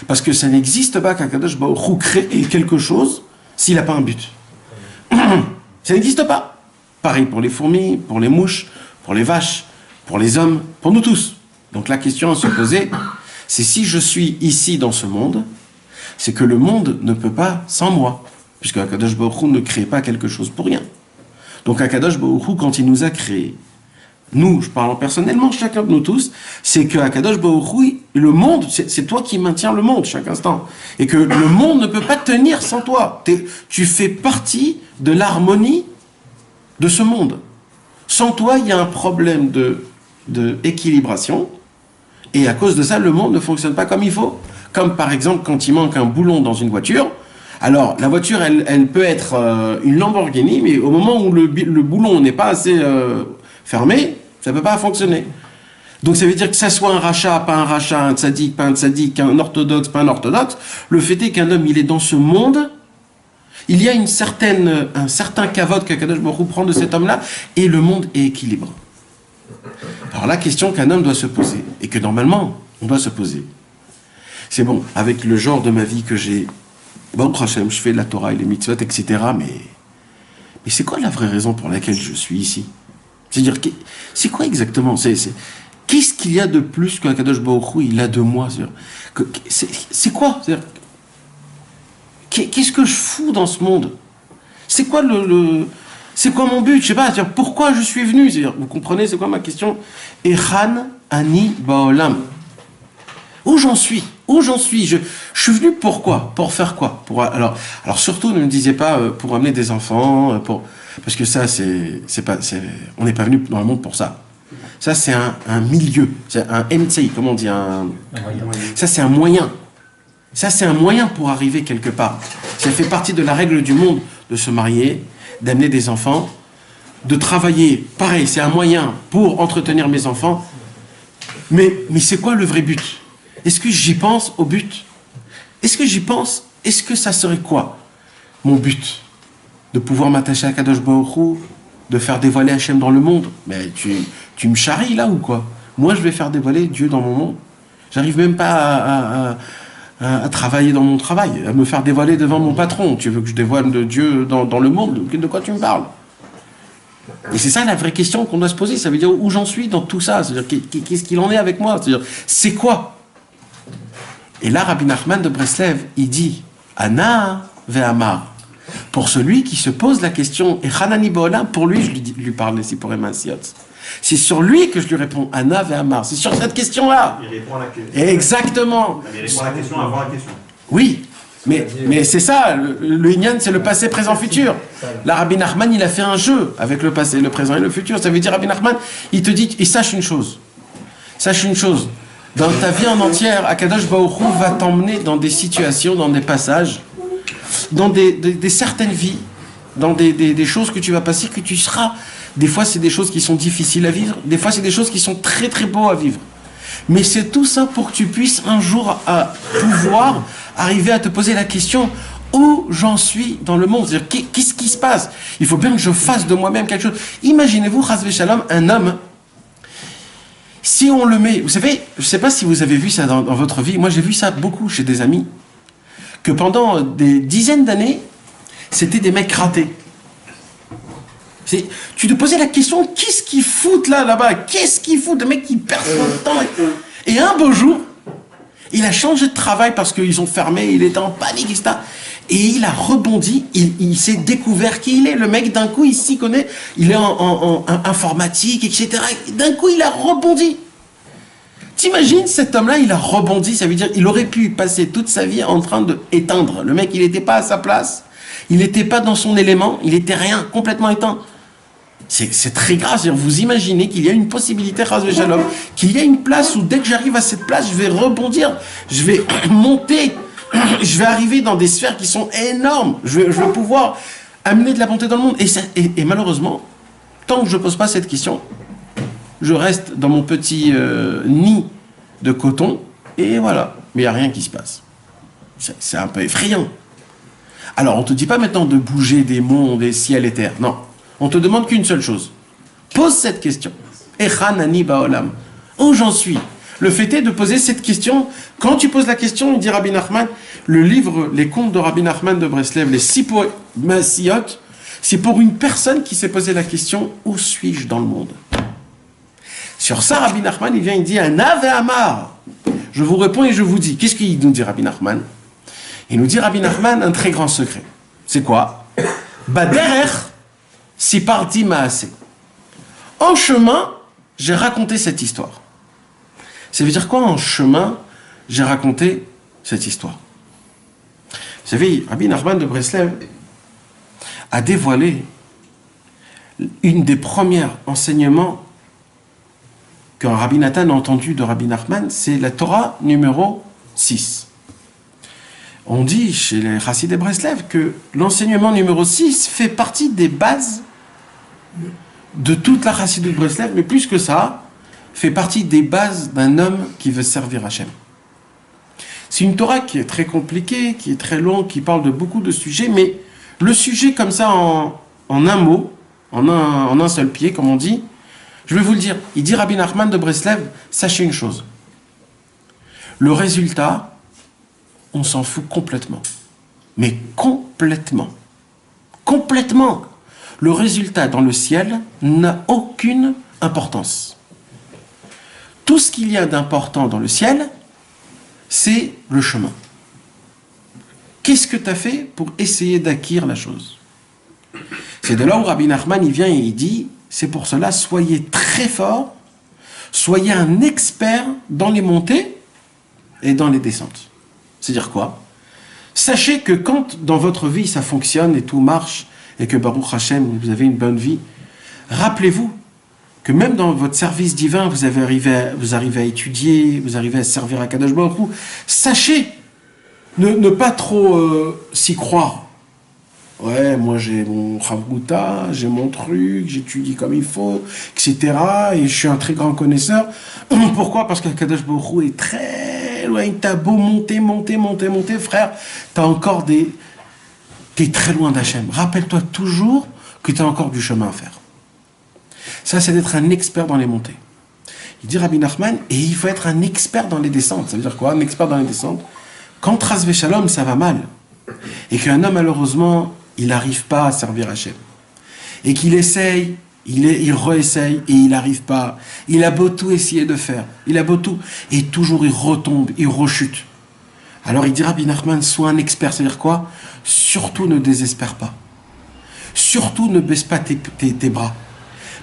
Parce que ça n'existe pas qu'Akadosh Baruch Hu crée quelque chose s'il n'a pas un but. Ça n'existe pas. Pareil pour les fourmis, pour les mouches, pour les vaches, pour les hommes, pour nous tous. Donc la question à se poser, c'est si je suis ici dans ce monde, c'est que le monde ne peut pas sans moi, puisque Akadosh Baruch Hu ne crée pas quelque chose pour rien. Donc Akadosh Baruch Hu, quand il nous a créés, nous, je parle personnellement, chacun de nous tous, c'est que Akadosh Baruch Hu, le monde, c'est toi qui maintiens le monde chaque instant. Et que le monde ne peut pas tenir sans toi. Tu fais partie de l'harmonie de ce monde. Sans toi, il y a un problème de équilibration, et à cause de ça, le monde ne fonctionne pas comme il faut. Comme par exemple, quand il manque un boulon dans une voiture, alors la voiture, elle peut être une Lamborghini, mais au moment où le boulon n'est pas assez fermé, ça ne peut pas fonctionner. Donc ça veut dire que ça soit un rachat, pas un rachat, un tzaddik, pas un tzaddik, un orthodoxe, pas un orthodoxe, le fait est qu'un homme, il est dans ce monde. Il y a un certain kavod qu'Akadosh Baruch Hu prend de cet homme-là, et le monde est équilibré. Alors la question qu'un homme doit se poser, et que normalement on doit se poser, c'est bon, avec le genre de ma vie que j'ai, bon, Hachem, je fais la Torah et les mitzvot, etc., mais c'est quoi la vraie raison pour laquelle je suis ici? C'est-à-dire, c'est quoi exactement? Qu'est-ce qu'il y a de plus qu'Akadosh Baruch Hu, il a de moi? C'est quoi? Qu'est-ce que je fous dans ce monde? C'est quoi c'est quoi mon but? Je sais pas, c'est-à-dire, pourquoi je suis venu? C'est-à-dire, vous comprenez, c'est quoi ma question? Echan ani baolam. Où j'en suis? Je suis venu pourquoi? Pour faire quoi? Alors surtout, ne me disiez pas pour amener des enfants, parce que ça, on n'est pas venu dans le monde pour ça. Ça, c'est un milieu, c'est un MCI, comment on dit, ça, c'est un moyen. Ça, c'est un moyen pour arriver quelque part. Ça fait partie de la règle du monde de se marier, d'amener des enfants, de travailler. Pareil, c'est un moyen pour entretenir mes enfants. Mais c'est quoi le vrai but? Est-ce que j'y pense au but? Est-ce que j'y pense? Est-ce que ça serait quoi, mon but? De pouvoir m'attacher à Kadosh Baruch Hu, de faire dévoiler Hachem dans le monde? Mais tu me charries là ou quoi? Moi, je vais faire dévoiler Dieu dans mon monde. J'arrive même pas à travailler dans mon travail, à me faire dévoiler devant mon patron. Tu veux que je dévoile de Dieu dans le monde? De quoi tu me parles? Et c'est ça la vraie question qu'on doit se poser. Ça veut dire où j'en suis dans tout ça. C'est-à-dire qu'est-ce qu'il en est avec moi? C'est-à-dire c'est quoi? Et là, Rabbi Nachman de Breslev, il dit Ana ve'amar. Pour celui qui se pose la question, et Hanani Ba'olam, pour lui, je lui parle ici pour Emansiot. C'est sur lui que je lui réponds Ana ve'amar. C'est sur cette question-là. Il répond à la question. Exactement. Il répond à la question avant la question. Oui. Mais c'est ça, le Inyan, c'est le passé, présent, futur. Là, Rabbi Nachman, il a fait un jeu avec le passé, le présent et le futur. Ça veut dire, Rabbi Nachman, il te dit, et sache une chose. Dans ta vie en entière, Akadosh Baruch Hu va t'emmener dans des situations, dans des passages, dans des certaines vies, dans des choses que tu vas passer, que tu seras. Des fois, c'est des choses qui sont difficiles à vivre. Des fois, c'est des choses qui sont très, très beaux à vivre. Mais c'est tout ça pour que tu puisses un jour pouvoir arriver à te poser la question où j'en suis dans le monde. C'est-à-dire, qu'est-ce qui se passe? Il faut bien que je fasse de moi-même quelque chose. Imaginez-vous, Chas v'Shalom, un homme, si on le met... Vous savez, je ne sais pas si vous avez vu ça dans votre vie. Moi, j'ai vu ça beaucoup chez des amis. Que pendant des dizaines d'années, c'était des mecs ratés. Tu te posais la question, qu'est-ce qu'ils foutent là-bas? Qu'est-ce qu'ils foutent? Des mecs qui perdent son temps. Et un beau jour, il a changé de travail parce qu'ils ont fermé, il était en panique, etc. Et il a rebondi, il s'est découvert qui il est. Le mec, d'un coup, il s'y connaît, il est en informatique, etc. D'un coup, il a rebondi. T'imagines, cet homme-là, il a rebondi, ça veut dire il aurait pu passer toute sa vie en train d'éteindre. Le mec, il n'était pas à sa place, il n'était pas dans son élément, il n'était rien, complètement éteint. C'est très grave. Vous imaginez qu'il y a une possibilité, Chas v'Shalom, qu'il y a une place où dès que j'arrive à cette place, je vais rebondir, je vais monter, je vais arriver dans des sphères qui sont énormes. Je vais pouvoir amener de la bonté dans le monde. Et malheureusement, tant que je ne pose pas cette question, je reste dans mon petit nid de coton, et voilà. Mais il n'y a rien qui se passe. C'est un peu effrayant. Alors, on ne te dit pas maintenant de bouger des monts, des ciels et terres. Non. On te demande qu'une seule chose. Pose cette question. Echan ani ba'olam. Où j'en suis? Le fait est de poser cette question. Quand tu poses la question, il dit Rabbi Nachman, le livre, les contes de Rabbi Nachman de Breslev, les Sipur Masiot, c'est pour une personne qui s'est posé la question, où suis-je dans le monde? Sur ça, Rabbi Nachman, il vient, il dit, un ave amar. Je vous réponds et je vous dis. Qu'est-ce qu'il nous dit, Rabbi Nachman? Il nous dit, Rabbi Nachman, un très grand secret. C'est quoi? Baderer si parti maasé. En chemin, j'ai raconté cette histoire. Ça veut dire quoi, en chemin, j'ai raconté cette histoire? Vous savez, Rabbi Nachman de Breslev a dévoilé une des premiers enseignements qu'un Rabbi Nathan a entendu de Rabbi Nachman, c'est la Torah numéro 6. On dit chez les Chassidés de Breslev que l'enseignement numéro 6 fait partie des bases de toute la Chassidut de Breslev, mais plus que ça, fait partie des bases d'un homme qui veut servir Hachem. C'est une Torah qui est très compliquée, qui est très longue, qui parle de beaucoup de sujets, mais le sujet comme ça en un mot, en un seul pied, comme on dit, je vais vous le dire. Il dit Rabbi Nachman de Breslev, sachez une chose. Le résultat on s'en fout complètement. Mais complètement. Complètement. Le résultat dans le ciel n'a aucune importance. Tout ce qu'il y a d'important dans le ciel, c'est le chemin. Qu'est-ce que tu as fait pour essayer d'acquérir la chose? C'est de là où Rabbi Nachman il vient et il dit, c'est pour cela, soyez très fort, soyez un expert dans les montées et dans les descentes. C'est-à-dire quoi? Sachez que quand dans votre vie ça fonctionne et tout marche, et que Baruch Hashem, vous avez une bonne vie, rappelez-vous que même dans votre service divin, vous arrivez à étudier, vous arrivez à servir à Kadosh Baruch Hu. Sachez ne pas trop s'y croire. Ouais, moi j'ai mon Chavruta, j'ai mon truc, j'étudie comme il faut, etc. Et je suis un très grand connaisseur. Pourquoi? Parce que Kadosh Baruch Hu est très loin. T'as beau monter, frère, t'es très loin d'Hachem. Rappelle-toi toujours que tu as encore du chemin à faire. Ça, c'est d'être un expert dans les montées. Il dit Rabbi Nachman, et il faut être un expert dans les descentes. Ça veut dire quoi? Un expert dans les descentes. Quand Tras Veshalom, ça va mal, et qu'un homme, malheureusement, il n'arrive pas à servir Hachem, et qu'il essaye, il réessaye, et il n'arrive pas. Il a beau tout essayer de faire, il a beau tout, et toujours il retombe, il rechute. Alors il dit Rabbi Nachman, sois un expert, c'est-à-dire quoi? Surtout ne désespère pas. Surtout ne baisse pas tes bras.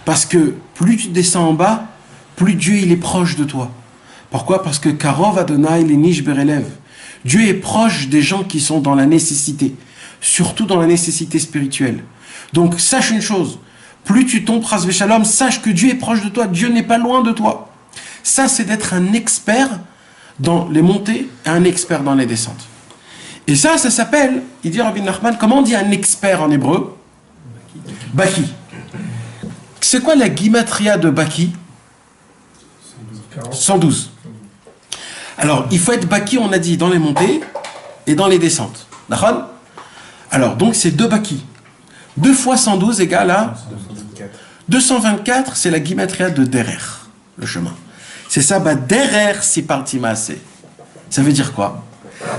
Parce que plus tu descends en bas, plus Dieu il est proche de toi. Pourquoi? Parce que Karov Adonai Lenish Berelev. Dieu est proche des gens qui sont dans la nécessité. Surtout dans la nécessité spirituelle. Donc sache une chose, plus tu tombes Chas Veshalom, sache que Dieu est proche de toi, Dieu n'est pas loin de toi. Ça c'est d'être un expert dans les montées et un expert dans les descentes. Et ça s'appelle, il dit Rabbi Nachman, comment on dit un expert en hébreu? Baki. C'est quoi la gimatria de Baki? 112. Alors, il faut être Baki, on a dit, dans les montées et dans les descentes. D'accord? Alors, donc, c'est 2 Baki. 2 fois 112 égale à 224, c'est la gimatria de Derer, le chemin. C'est ça, Derer si partimase. Ça veut dire quoi?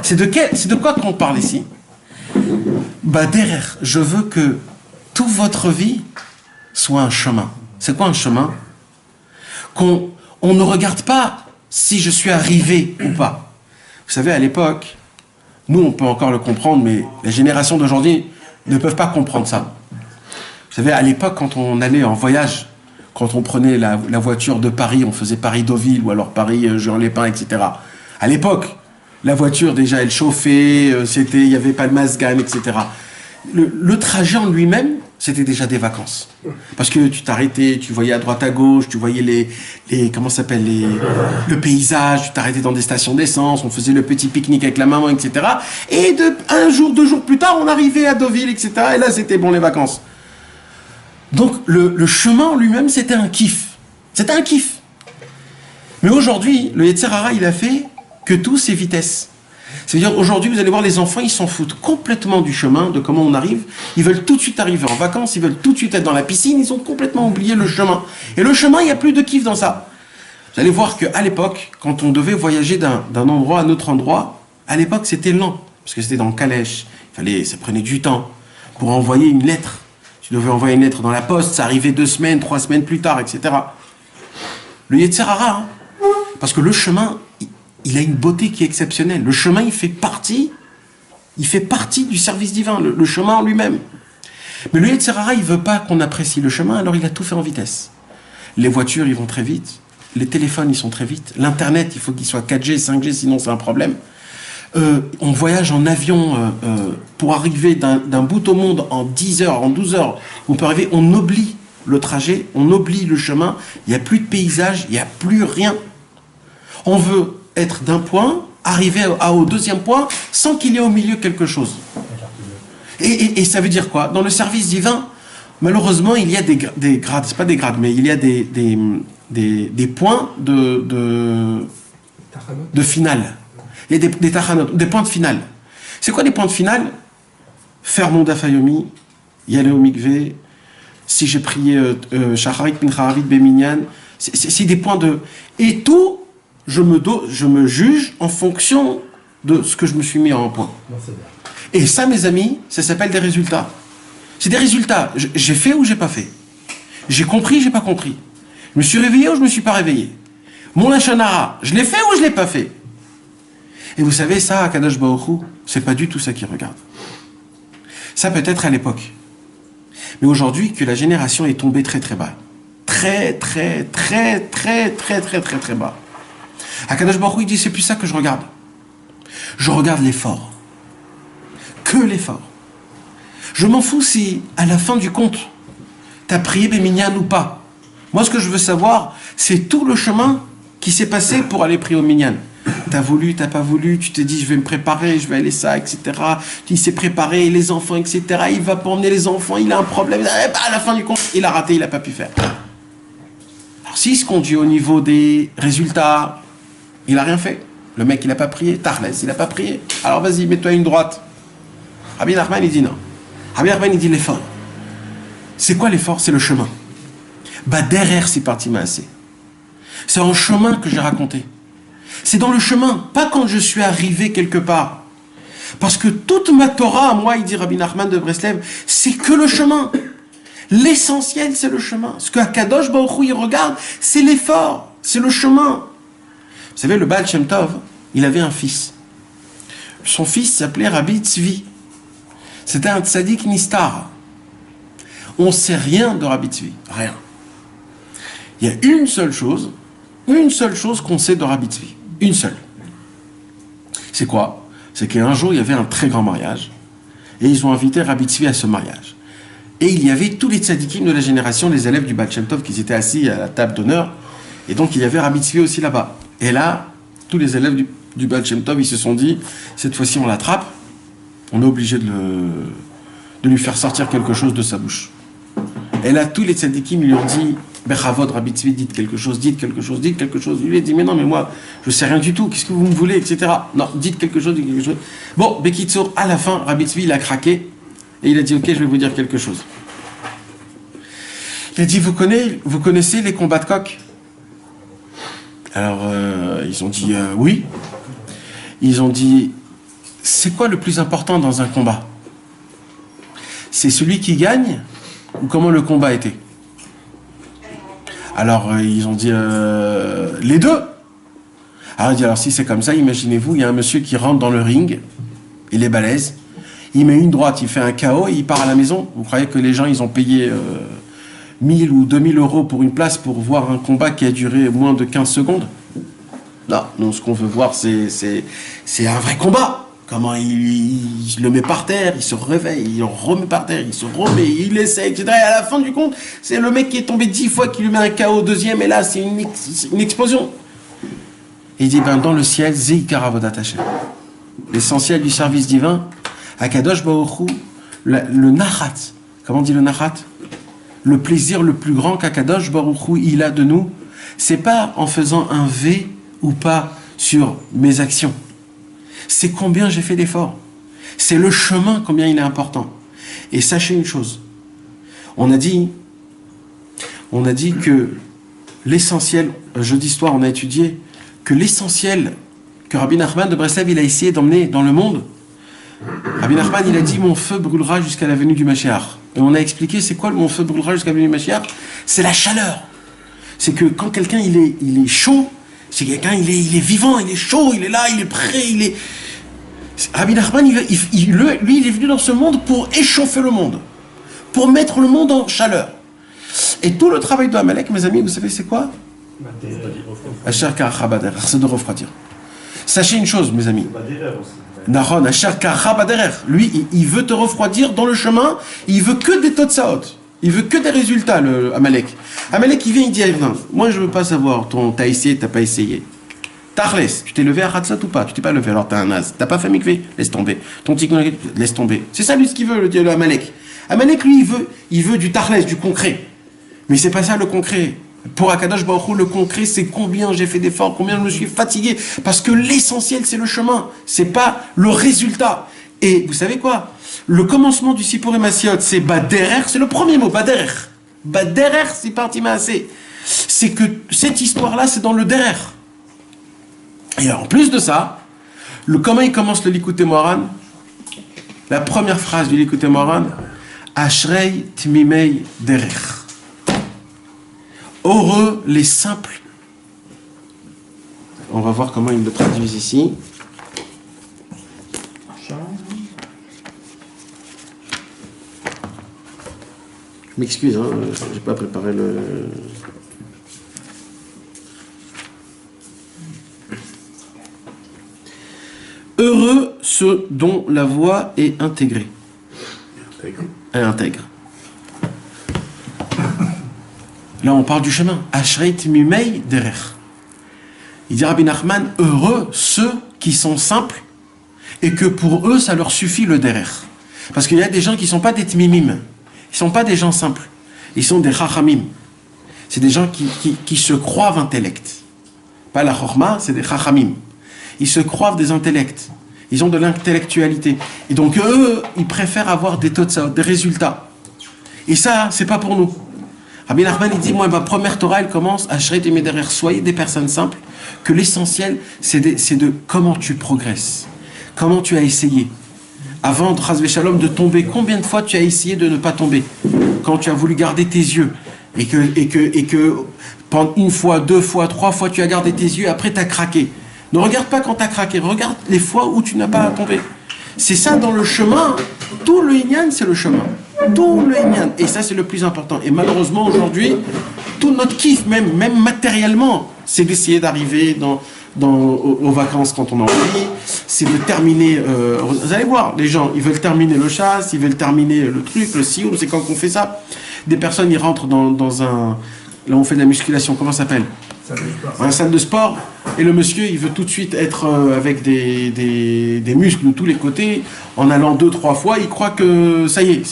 C'est de quoi qu'on parle ici? Derer, je veux que toute votre vie soit un chemin. C'est quoi un chemin? On ne regarde pas si je suis arrivé ou pas. Vous savez, à l'époque, nous on peut encore le comprendre, mais les générations d'aujourd'hui ne peuvent pas comprendre ça. Vous savez, à l'époque, quand on allait en voyage, quand on prenait la voiture de Paris, on faisait Paris-Deauville ou alors Paris-Juan-les-Pins, etc. À l'époque, la voiture déjà elle chauffait, il y avait pas de Mazgan, etc. Le trajet en lui-même, c'était déjà des vacances. Parce que tu t'arrêtais, tu voyais à droite à gauche, tu voyais le paysage, tu t'arrêtais dans des stations d'essence, on faisait le petit pique-nique avec la maman, etc. Et un jour, 2 jours plus tard, on arrivait à Deauville, etc. Et là, c'était bon les vacances. Donc, le chemin en lui-même, c'était un kiff. C'était un kiff. Mais aujourd'hui, le Yetzer Hara, il a fait que tout, c'est vitesse. C'est-à-dire, aujourd'hui, vous allez voir, les enfants, ils s'en foutent complètement du chemin, de comment on arrive. Ils veulent tout de suite arriver en vacances, ils veulent tout de suite être dans la piscine, ils ont complètement oublié le chemin. Et le chemin, il n'y a plus de kiff dans ça. Vous allez voir qu'à l'époque, quand on devait voyager d'un endroit à un autre endroit, à l'époque, c'était lent, parce que c'était dans le calèche. Ça prenait du temps pour envoyer une lettre. Tu devais envoyer une lettre dans la poste, ça arrivait 2 semaines, 3 semaines plus tard, etc. Le Yetzer Hara, parce que le chemin, il a une beauté qui est exceptionnelle. Le chemin, il fait partie du service divin, le chemin en lui-même. Mais le Yetzer Hara, il ne veut pas qu'on apprécie le chemin, alors il a tout fait en vitesse. Les voitures, ils vont très vite. Les téléphones, ils sont très vite. L'Internet, il faut qu'il soit 4G, 5G, sinon c'est un problème. On voyage en avion pour arriver d'un bout au monde en 10 heures, en 12 heures. On peut arriver, on oublie le trajet, on oublie le chemin. Il n'y a plus de paysage, il n'y a plus rien. On veut être d'un point, arriver au deuxième point, sans qu'il y ait au milieu quelque chose. Et ça veut dire quoi? Dans le service divin, malheureusement, il y a des grades, c'est pas des grades, mais il y a des points de finale. Il y a des tachanot, des points de finale. C'est quoi les points de finale? Faire mon dafayomi, y aller au mikvé, si j'ai prié Shacharit Mincharit Beminyan, c'est des points de... Et tout, je me juge en fonction de ce que je me suis mis en point. Non, c'est bien. Et ça, mes amis, ça s'appelle des résultats. C'est des résultats. J'ai fait ou j'ai pas fait. J'ai compris, j'ai pas compris. Je me suis réveillé ou je me suis pas réveillé. Mon lachonara, je l'ai fait ou je l'ai pas fait. Et vous savez, ça, Akadosh Baruch Hu, c'est pas du tout ça qui regarde. Ça peut-être à l'époque. Mais aujourd'hui, que la génération est tombée très très bas. Très bas. Akadosh Baruch Hu, il dit, c'est plus ça que je regarde. Je regarde l'effort. Que l'effort. Je m'en fous si, à la fin du compte, t'as prié Béminyan ou pas. Moi, ce que je veux savoir, c'est tout le chemin qui s'est passé pour aller prier au Minyan. T'as voulu, t'as pas voulu, tu t'es dit, je vais me préparer, je vais aller ça, etc. Il s'est préparé, les enfants, etc. Il va pas emmener les enfants, il a un problème. À la fin du compte, il a raté, il a pas pu faire. Alors, s'il se conduit au niveau des résultats, il a rien fait. Le mec, il a pas prié. Tarles, il a pas prié. Alors, vas-y, mets-toi une droite. Rabbi Nachman, il dit non. Rabbi Nachman, il dit l'effort. C'est quoi l'effort? C'est le chemin. Bah, derrière, c'est parti assez. C'est en chemin que j'ai raconté. C'est dans le chemin, pas quand je suis arrivé quelque part. Parce que toute ma Torah, moi, il dit Rabbi Nachman de Breslev, c'est que le chemin. L'essentiel, c'est le chemin. Ce que Akadosh Baruch Hu, il regarde, c'est l'effort, c'est le chemin. Vous savez, le Baal Shem Tov, il avait un fils. Son fils s'appelait Rabbi Tzvi. C'était un tzaddik nistar. On ne sait rien de Rabbi Tzvi. Rien. Il y a une seule chose qu'on sait de Rabbi Tzvi. Une seule. C'est quoi? C'est qu'un jour, il y avait un très grand mariage. Et ils ont invité Rabbi Tzvi à ce mariage. Et il y avait tous les tzadikim de la génération, les élèves du Baal Shem Tov, qui étaient assis à la table d'honneur. Et donc, il y avait Rabbi Tzvi aussi là-bas. Et là, tous les élèves du Baal Shem Tov, ils se sont dit, cette fois-ci, on l'attrape. On est obligé de lui faire sortir quelque chose de sa bouche. Et là, tous les tzadikim, ils lui ont dit, Bechavod, Rabbi Tzvi, dites quelque chose. Il lui a dit, mais non, mais moi, je sais rien du tout, qu'est-ce que vous me voulez, etc. Non, dites quelque chose. Bon, Bekitsour, à la fin, Rabbi Tzvi, il a craqué, et il a dit, ok, je vais vous dire quelque chose. Il a dit, vous connaissez les combats de coq? Alors, ils ont dit, oui. Ils ont dit, c'est quoi le plus important dans un combat? C'est celui qui gagne, ou comment le combat était? Alors, ils ont dit les deux. Alors, il dit, alors si c'est comme ça, imaginez-vous, il y a un monsieur qui rentre dans le ring, il est balèze, il met une droite, il fait un KO et il part à la maison. Vous croyez que les gens, ils ont payé 1000 ou 2000 euros pour une place pour voir un combat qui a duré moins de 15 secondes? Non, nous, ce qu'on veut voir, c'est un vrai combat. Comment il le met par terre, il se réveille, il le remet par terre, il se remet, il essaie, etc. Et à la fin du compte, c'est le mec qui est tombé 10 fois qui lui met un KO au deuxième, et là, c'est une explosion. Et il dit, ben, dans le ciel, Zeikar Avodat Hashem. L'essentiel du service divin, Akadosh Baruch Hu, le nachat. Comment on dit le nachat? Le plaisir le plus grand qu'Akadosh Baruch Hu, il a de nous, c'est pas en faisant un V ou pas sur mes actions. C'est combien j'ai fait d'efforts. C'est le chemin, combien il est important. Et sachez une chose. On a dit que l'essentiel, jeudi soir, on a étudié que l'essentiel que Rabbi Nachman de Breslev, il a essayé d'emmener dans le monde. Rabbi Nachman, il a dit, mon feu brûlera jusqu'à la venue du Mashiach. Et on a expliqué, c'est quoi mon feu brûlera jusqu'à la venue du Mashiach? C'est la chaleur. C'est que quand quelqu'un, il est chaud, c'est quelqu'un, il est vivant, il est chaud, il est là, il est prêt, il est... Rabbi Nachman, lui, il est venu dans ce monde pour échauffer le monde, pour mettre le monde en chaleur. Et tout le travail de Amalek, mes amis, vous savez c'est quoi? Asher Karacha Baderer, c'est de refroidir. Sachez une chose, mes amis. Nahon, Asher Karacha Baderer, lui, il veut te refroidir dans le chemin, il veut que des totsaot. Il veut que des résultats, le Amalek. Amalek, il vient, il dit, non, moi je veux pas savoir, t'as essayé, t'as pas essayé. Tarles, tu t'es levé à Hatzat ou pas? Tu t'es pas levé, alors t'as un naze. T'as pas fait mikvé? Laisse tomber. Ton tikkun, laisse tomber. C'est ça lui ce qu'il veut, le Amalek. Amalek, lui, il veut du tarles, du concret. Mais c'est pas ça le concret. Pour Akadosh Baruch Hu, le concret, c'est combien j'ai fait d'efforts, combien je me suis fatigué. Parce que l'essentiel, c'est le chemin. C'est pas le résultat. Et vous savez quoi? Le commencement du Sipur et Masiot, c'est Baderer, c'est le premier mot, Baderer. Baderer, c'est parti maasé. C'est que cette histoire-là, c'est dans le derer. Et en plus de ça, Comment il commence le Likutei Moharan? La première phrase du Likutei Moharan, Ashrei Tmimei Derech. Heureux les simples. On va voir comment ils le traduisent ici. Je m'excuse, hein, j'ai pas préparé le. Heureux ceux dont la voix est intégrée. Intègre. Là, on parle du chemin. Ashrei Tmimei Derech. Il dit Rabbi Nachman, heureux ceux qui sont simples et que pour eux, ça leur suffit le derech. Parce qu'il y a des gens qui ne sont pas des tmimim. Ils ne sont pas des gens simples. Ils sont des chachamim. C'est des gens qui se croient intellect. Pas la chorma, c'est des chachamim. Ils se croient des intellects. Ils ont de l'intellectualité. Et donc eux, ils préfèrent avoir des totsaot, des résultats. Et ça, c'est pas pour nous. Rabbi Nachman, il dit, moi, ma première Torah, elle commence à Ashrei Tmimei Derech. Soyez des personnes simples, que l'essentiel, c'est de comment tu progresses. Comment tu as essayé. Avant, Chas v'Shalom, de tomber, combien de fois tu as essayé de ne pas tomber? Quand tu as voulu garder tes yeux, et que pendant une fois, deux fois, trois fois, tu as gardé tes yeux, après tu as craqué. Ne regarde pas quand tu as craqué, regarde les fois où tu n'as pas tombé. C'est ça dans le chemin. Tout le Inyan, c'est le chemin. Tout le Inyan. Et ça, c'est le plus important. Et malheureusement, aujourd'hui, tout notre kiff, même matériellement, c'est d'essayer d'arriver aux vacances quand on a envie. C'est de terminer. Vous allez voir, les gens, ils veulent terminer le chasse, ils veulent terminer le truc, le sioum. C'est quand qu'on fait ça. Des personnes, ils rentrent dans un. Là, on fait de la musculation. Comment ça s'appelle? Un salle de sport, et le monsieur il veut tout de suite être avec des muscles de tous les côtés, en allant 2-3 fois, il croit que ça y est,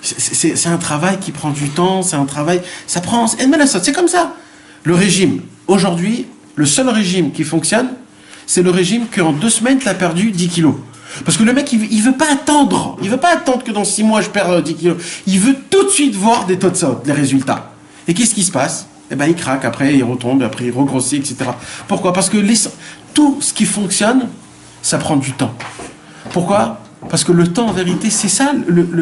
c'est un travail qui prend du temps, c'est un travail, ça prend, c'est comme ça. Le régime, aujourd'hui, le seul régime qui fonctionne, c'est le régime qu'en 2 semaines tu as perdu 10 kilos. Parce que le mec il veut pas attendre, que dans 6 mois je perds 10 kilos, il veut tout de suite voir des totsot, des résultats. Et qu'est-ce qui se passe? Eh ben, il craque, après il retombe, après il regrossit, etc. Pourquoi? Parce que tout ce qui fonctionne, ça prend du temps. Pourquoi? Parce que le temps, en vérité, c'est ça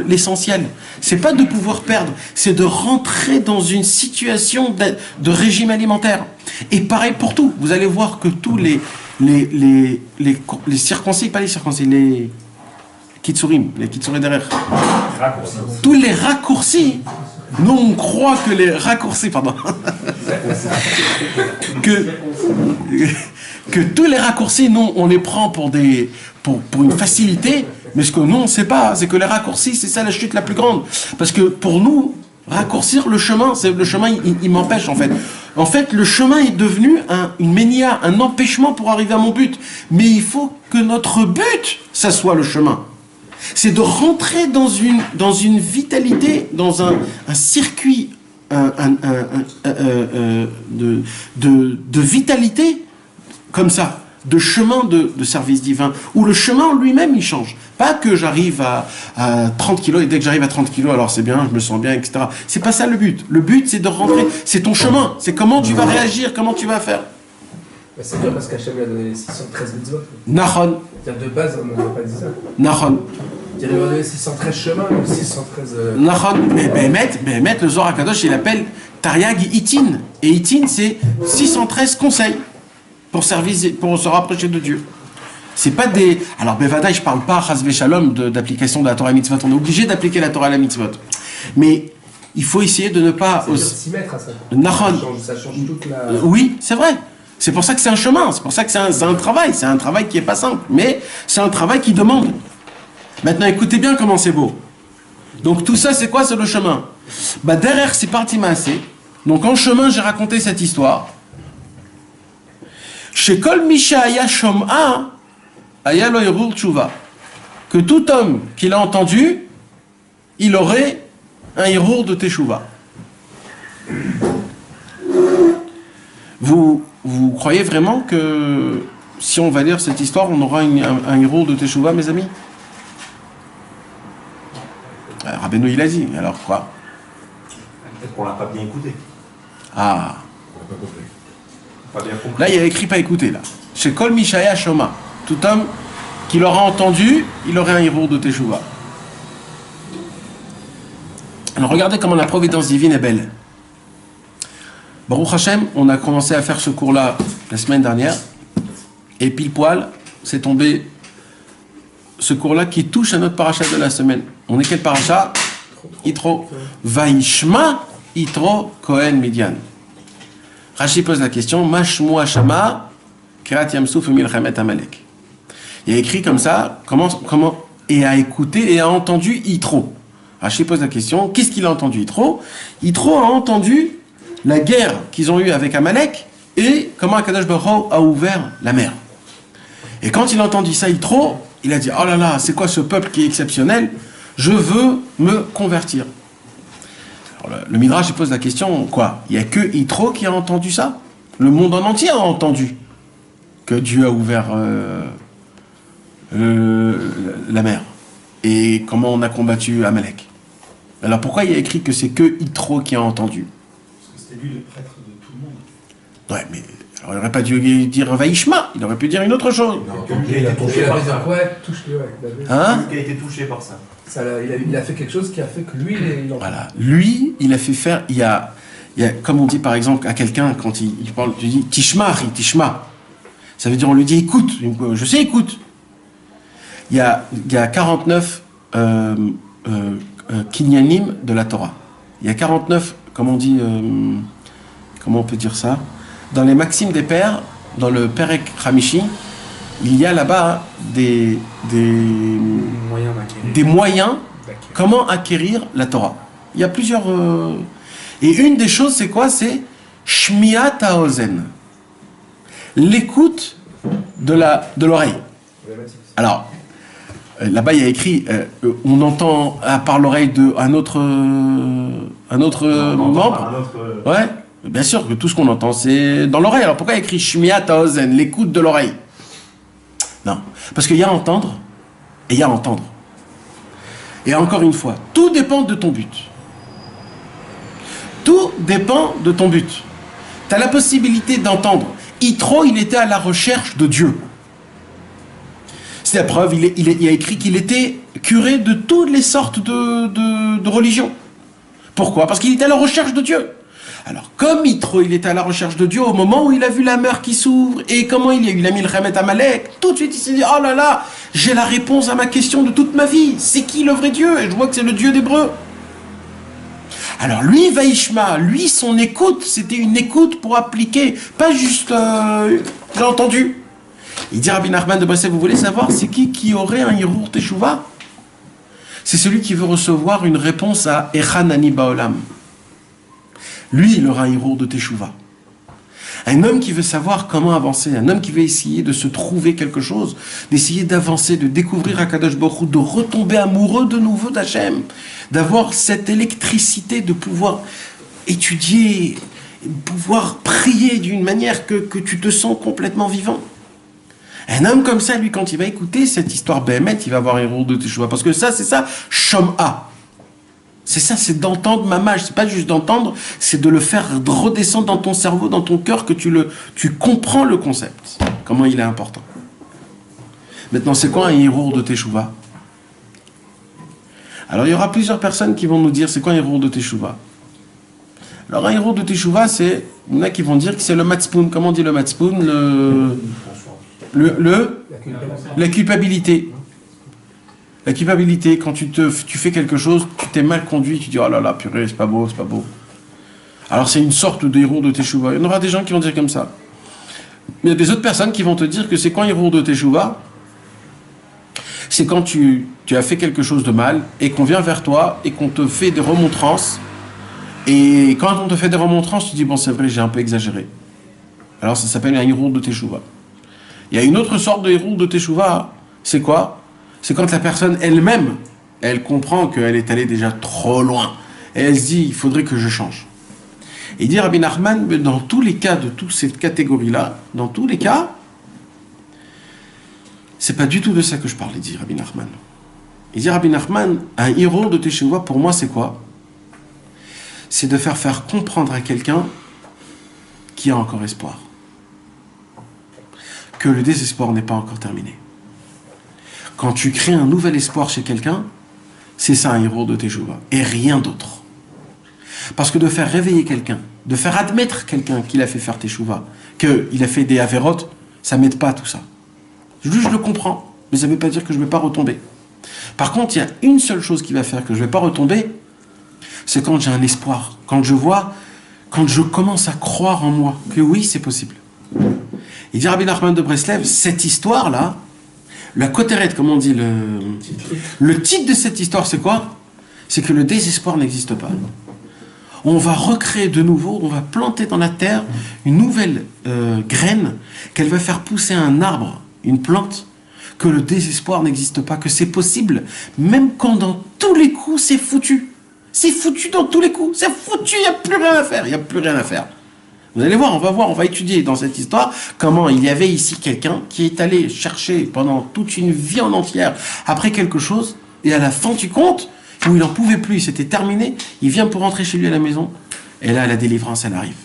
l'essentiel. C'est pas de pouvoir perdre, c'est de rentrer dans une situation de régime alimentaire. Et pareil pour tout. Vous allez voir que tous les circoncis, pas les circoncis, les kitsurim derrière. Tous les raccourcis. Nous, on croit que les raccourcis, que tous les raccourcis, nous, on les prend pour une facilité, mais ce que nous, on ne sait pas, c'est que les raccourcis, c'est ça la chute la plus grande. Parce que pour nous, raccourcir le chemin, il m'empêche, en fait. En fait, le chemin est devenu une ménia, un empêchement pour arriver à mon but. Mais il faut que notre but, ça soit le chemin. C'est de rentrer dans une vitalité, dans un circuit de vitalité, comme ça, de chemin de service divin, où le chemin en lui-même, il change. Pas que j'arrive à 30 kilos, et dès que j'arrive à 30 kilos, alors c'est bien, je me sens bien, etc. C'est pas ça le but. Le but, c'est de rentrer, c'est ton chemin, c'est comment tu vas réagir, comment tu vas faire. C'est dur parce qu'Hachem lui a donné les 613 mitzvot. Nahon. De base, on n'aurait pas dit ça. Nahon. Il lui a donné 613 chemins, ou 613... Nahon. Mais Béhémet, le Zohar HaKadosh, il appelle Tariag Itin. Et Itin, c'est 613 conseils pour se rapprocher de Dieu. C'est pas des... Alors, Bevada, je parle pas, Chas v'Shalom, d'application de la Torah et Mitzvot. On est obligé d'appliquer la Torah et la Mitzvot. Mais il faut essayer de ne pas... C'est s'y mettre à ça. Nahon. Ça change toute la... Oui, c'est vrai. C'est pour ça que c'est un chemin, c'est pour ça que c'est un travail. C'est un travail qui n'est pas simple, mais c'est un travail qui demande. Maintenant, écoutez bien comment c'est beau. Donc tout ça, c'est quoi? C'est le chemin. Derrière, c'est parti massé. Donc en chemin, j'ai raconté cette histoire. Chez Kol Misha Aya Shom'a, Aya Lo Yerur Tshuva. Que tout homme qui l'a entendu, il aurait un Yerur de Teshuva. Vous croyez vraiment que si on va lire cette histoire, on aura un héros de Teshuva, mes amis? Rabbeinu, il a dit, alors quoi? Peut-être qu'on l'a pas bien écouté. Ah. Pas bien compris. Là, il y a écrit pas écouter, là. Chez Kol Mishaya Shoma. Tout homme qui l'aura entendu, il aurait un héros de Teshuvah. Alors regardez comment la providence divine est belle. Baruch Hashem, on a commencé à faire ce cours-là la semaine dernière, et pile poil, c'est tombé ce cours-là qui touche à notre paracha de la semaine. On est quel paracha? Yitro. Vaishma Yitro Kohen Midian. Rashi pose la question, Mashmu Hashama Kirat Yamsuf Milchemet Amalek. Il y a écrit comme ça, comment, et a écouté et a entendu Yitro. Rashi pose la question, qu'est-ce qu'il a entendu Yitro? Yitro a entendu la guerre qu'ils ont eue avec Amalek et comment Akadosh Baruch Hu a ouvert la mer. Et quand il a entendu ça, Yitro, il a dit, oh là là, c'est quoi ce peuple qui est exceptionnel? Je veux me convertir. Alors, le Midrash il pose la question, quoi? Il n'y a que Yitro qui a entendu ça? Le monde en entier a entendu que Dieu a ouvert la mer. Et comment on a combattu Amalek. Alors pourquoi il y a écrit que c'est que Yitro qui a entendu? Parce que c'était lui le prêtre de tout le monde. Ouais, mais alors, il n'aurait pas dû dire Vaishma, il aurait pu dire une autre chose. Non, il a été touché Il par avait dit, ça. ouais, touche-le, ouais. Hein? Il a été touché par ça. Il a fait quelque chose qui a fait que lui, il en Voilà. Lui, il a fait faire, il y a comme on dit par exemple à quelqu'un, quand il parle, tu dis Tishma, Tishma. Ça veut dire, on lui dit écoute, je sais, écoute. Il y a 49 kinyanim de la Torah. Il y a 49, comment on dit, comment on peut dire ça? Dans les Maximes des Pères, dans le Perek Hamishi, il y a là-bas des moyens comment acquérir la Torah. Il y a plusieurs... Et une des choses, c'est quoi? C'est Shmiat HaOzen. L'écoute de l'oreille. Alors, là-bas, il y a écrit, on entend par l'oreille d'un autre membre. Ouais, bien sûr que tout ce qu'on entend, c'est dans l'oreille. Alors pourquoi il y a écrit Shmiat HaOzen, l'écoute de l'oreille? Non, parce qu'il y a entendre et il y a entendre. Et encore une fois, tout dépend de ton but. Tout dépend de ton but. Tu as la possibilité d'entendre. Yitro, il était à la recherche de Dieu. C'est la preuve, il a écrit qu'il était curé de toutes les sortes de religions. Pourquoi? Parce qu'il était à la recherche de Dieu. Alors, comme Yitro, il était à la recherche de Dieu au moment où il a vu la mer qui s'ouvre et comment il a mis le Milchemet Amalek, tout de suite il s'est dit, oh là là, j'ai la réponse à ma question de toute ma vie. C'est qui le vrai Dieu? Et je vois que c'est le Dieu d'Hébreu. Alors lui, Vaishma, lui, son écoute, c'était une écoute pour appliquer, pas juste j'ai entendu. Il dit Rabbi Nachman de Breslev, vous voulez savoir c'est qui aurait un Hirour Teshuvah? C'est celui qui veut recevoir une réponse à Echan Ani Baolam. Lui, il aura un Hirour de Teshuvah. Un homme qui veut savoir comment avancer, un homme qui veut essayer de se trouver quelque chose, d'essayer d'avancer, de découvrir Akadosh Baruch Hu, de retomber amoureux de nouveau d'Hachem, d'avoir cette électricité, de pouvoir étudier, pouvoir prier d'une manière que tu te sens complètement vivant. Un homme comme ça, lui, quand il va écouter cette histoire Béhémet, il va avoir un héros de Teshuvah. Parce que ça, c'est ça, Shom'a. C'est ça, c'est d'entendre Mamaj. C'est pas juste d'entendre, c'est de le faire redescendre dans ton cerveau, dans ton cœur, que tu comprends le concept. Comment il est important. Maintenant, c'est quoi un héros de Teshuvah? Alors, il y aura plusieurs personnes qui vont nous dire c'est quoi un héros de Teshuvah. Alors, un héros de Teshuvah, c'est... Il y en a qui vont dire que c'est le matzpoun. Comment on dit le matzpoun? La culpabilité. La culpabilité, quand tu fais quelque chose, tu t'es mal conduit, tu dis oh là là, purée, c'est pas beau, c'est pas beau. Alors c'est une sorte de héros de Teshuvah. Il y en aura des gens qui vont dire comme ça. Mais il y a des autres personnes qui vont te dire que c'est quoi un héros de Teshuvah? C'est quand tu as fait quelque chose de mal et qu'on vient vers toi et qu'on te fait des remontrances. Et quand on te fait des remontrances, tu dis bon, c'est vrai, j'ai un peu exagéré. Alors ça s'appelle un héros de Teshuvah. Il y a une autre sorte de héros de Teshuvah, c'est quoi? C'est quand la personne elle-même, elle comprend qu'elle est allée déjà trop loin. Et elle se dit, il faudrait que je change. Et il dit Rabbi Nachman, dans tous les cas de toute cette catégorie-là, dans tous les cas, c'est pas du tout de ça que je parle, il dit Rabbi Nachman. Il dit Rabbi Nachman, un héros de Teshuvah, pour moi, c'est quoi? C'est de faire comprendre à quelqu'un qu'il y a encore espoir. Que le désespoir n'est pas encore terminé. Quand tu crées un nouvel espoir chez quelqu'un, c'est ça un héros de Teshuvah, et rien d'autre. Parce que de faire réveiller quelqu'un, de faire admettre quelqu'un qu'il a fait faire Teshuvah, qu'il a fait des avérotes, ça m'aide pas tout ça. Je le comprends, mais ça ne veut pas dire que je ne vais pas retomber. Par contre, il y a une seule chose qui va faire que je ne vais pas retomber, c'est quand j'ai un espoir, quand je commence à croire en moi, que oui, c'est possible. Il dit Rabbi Nachman de Breslev, cette histoire-là, la koteret, comme on dit, le titre de cette histoire, c'est quoi? C'est que le désespoir n'existe pas. On va recréer de nouveau, on va planter dans la terre une nouvelle graine, qu'elle va faire pousser un arbre, une plante, que le désespoir n'existe pas, que c'est possible, même quand dans tous les coups, c'est foutu. C'est foutu dans tous les coups, c'est foutu, il n'y a plus rien à faire, il n'y a plus rien à faire. Vous allez voir, on va étudier dans cette histoire comment il y avait ici quelqu'un qui est allé chercher pendant toute une vie en entière après quelque chose, et à la fin du compte, où il n'en pouvait plus, c'était terminé, il vient pour rentrer chez lui à la maison, et là, la délivrance, elle arrive.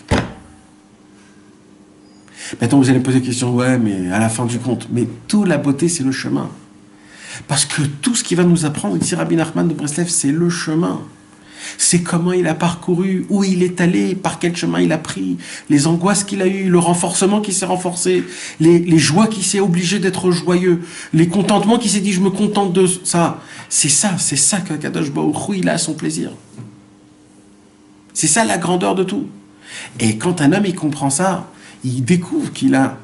Maintenant, vous allez me poser la question, ouais, mais à la fin du compte, mais toute la beauté, c'est le chemin. Parce que tout ce qui va nous apprendre, ici Rabbi Nachman de Breslev, c'est le chemin. C'est comment il a parcouru, où il est allé, par quel chemin il a pris, les angoisses qu'il a eues, le renforcement qui s'est renforcé, les joies qui s'est obligé d'être joyeux, les contentements qui s'est dit je me contente de ça. C'est ça que Kadosh Baruch Hu, il a à son plaisir. C'est ça la grandeur de tout. Et quand un homme il comprend ça, il découvre qu'il a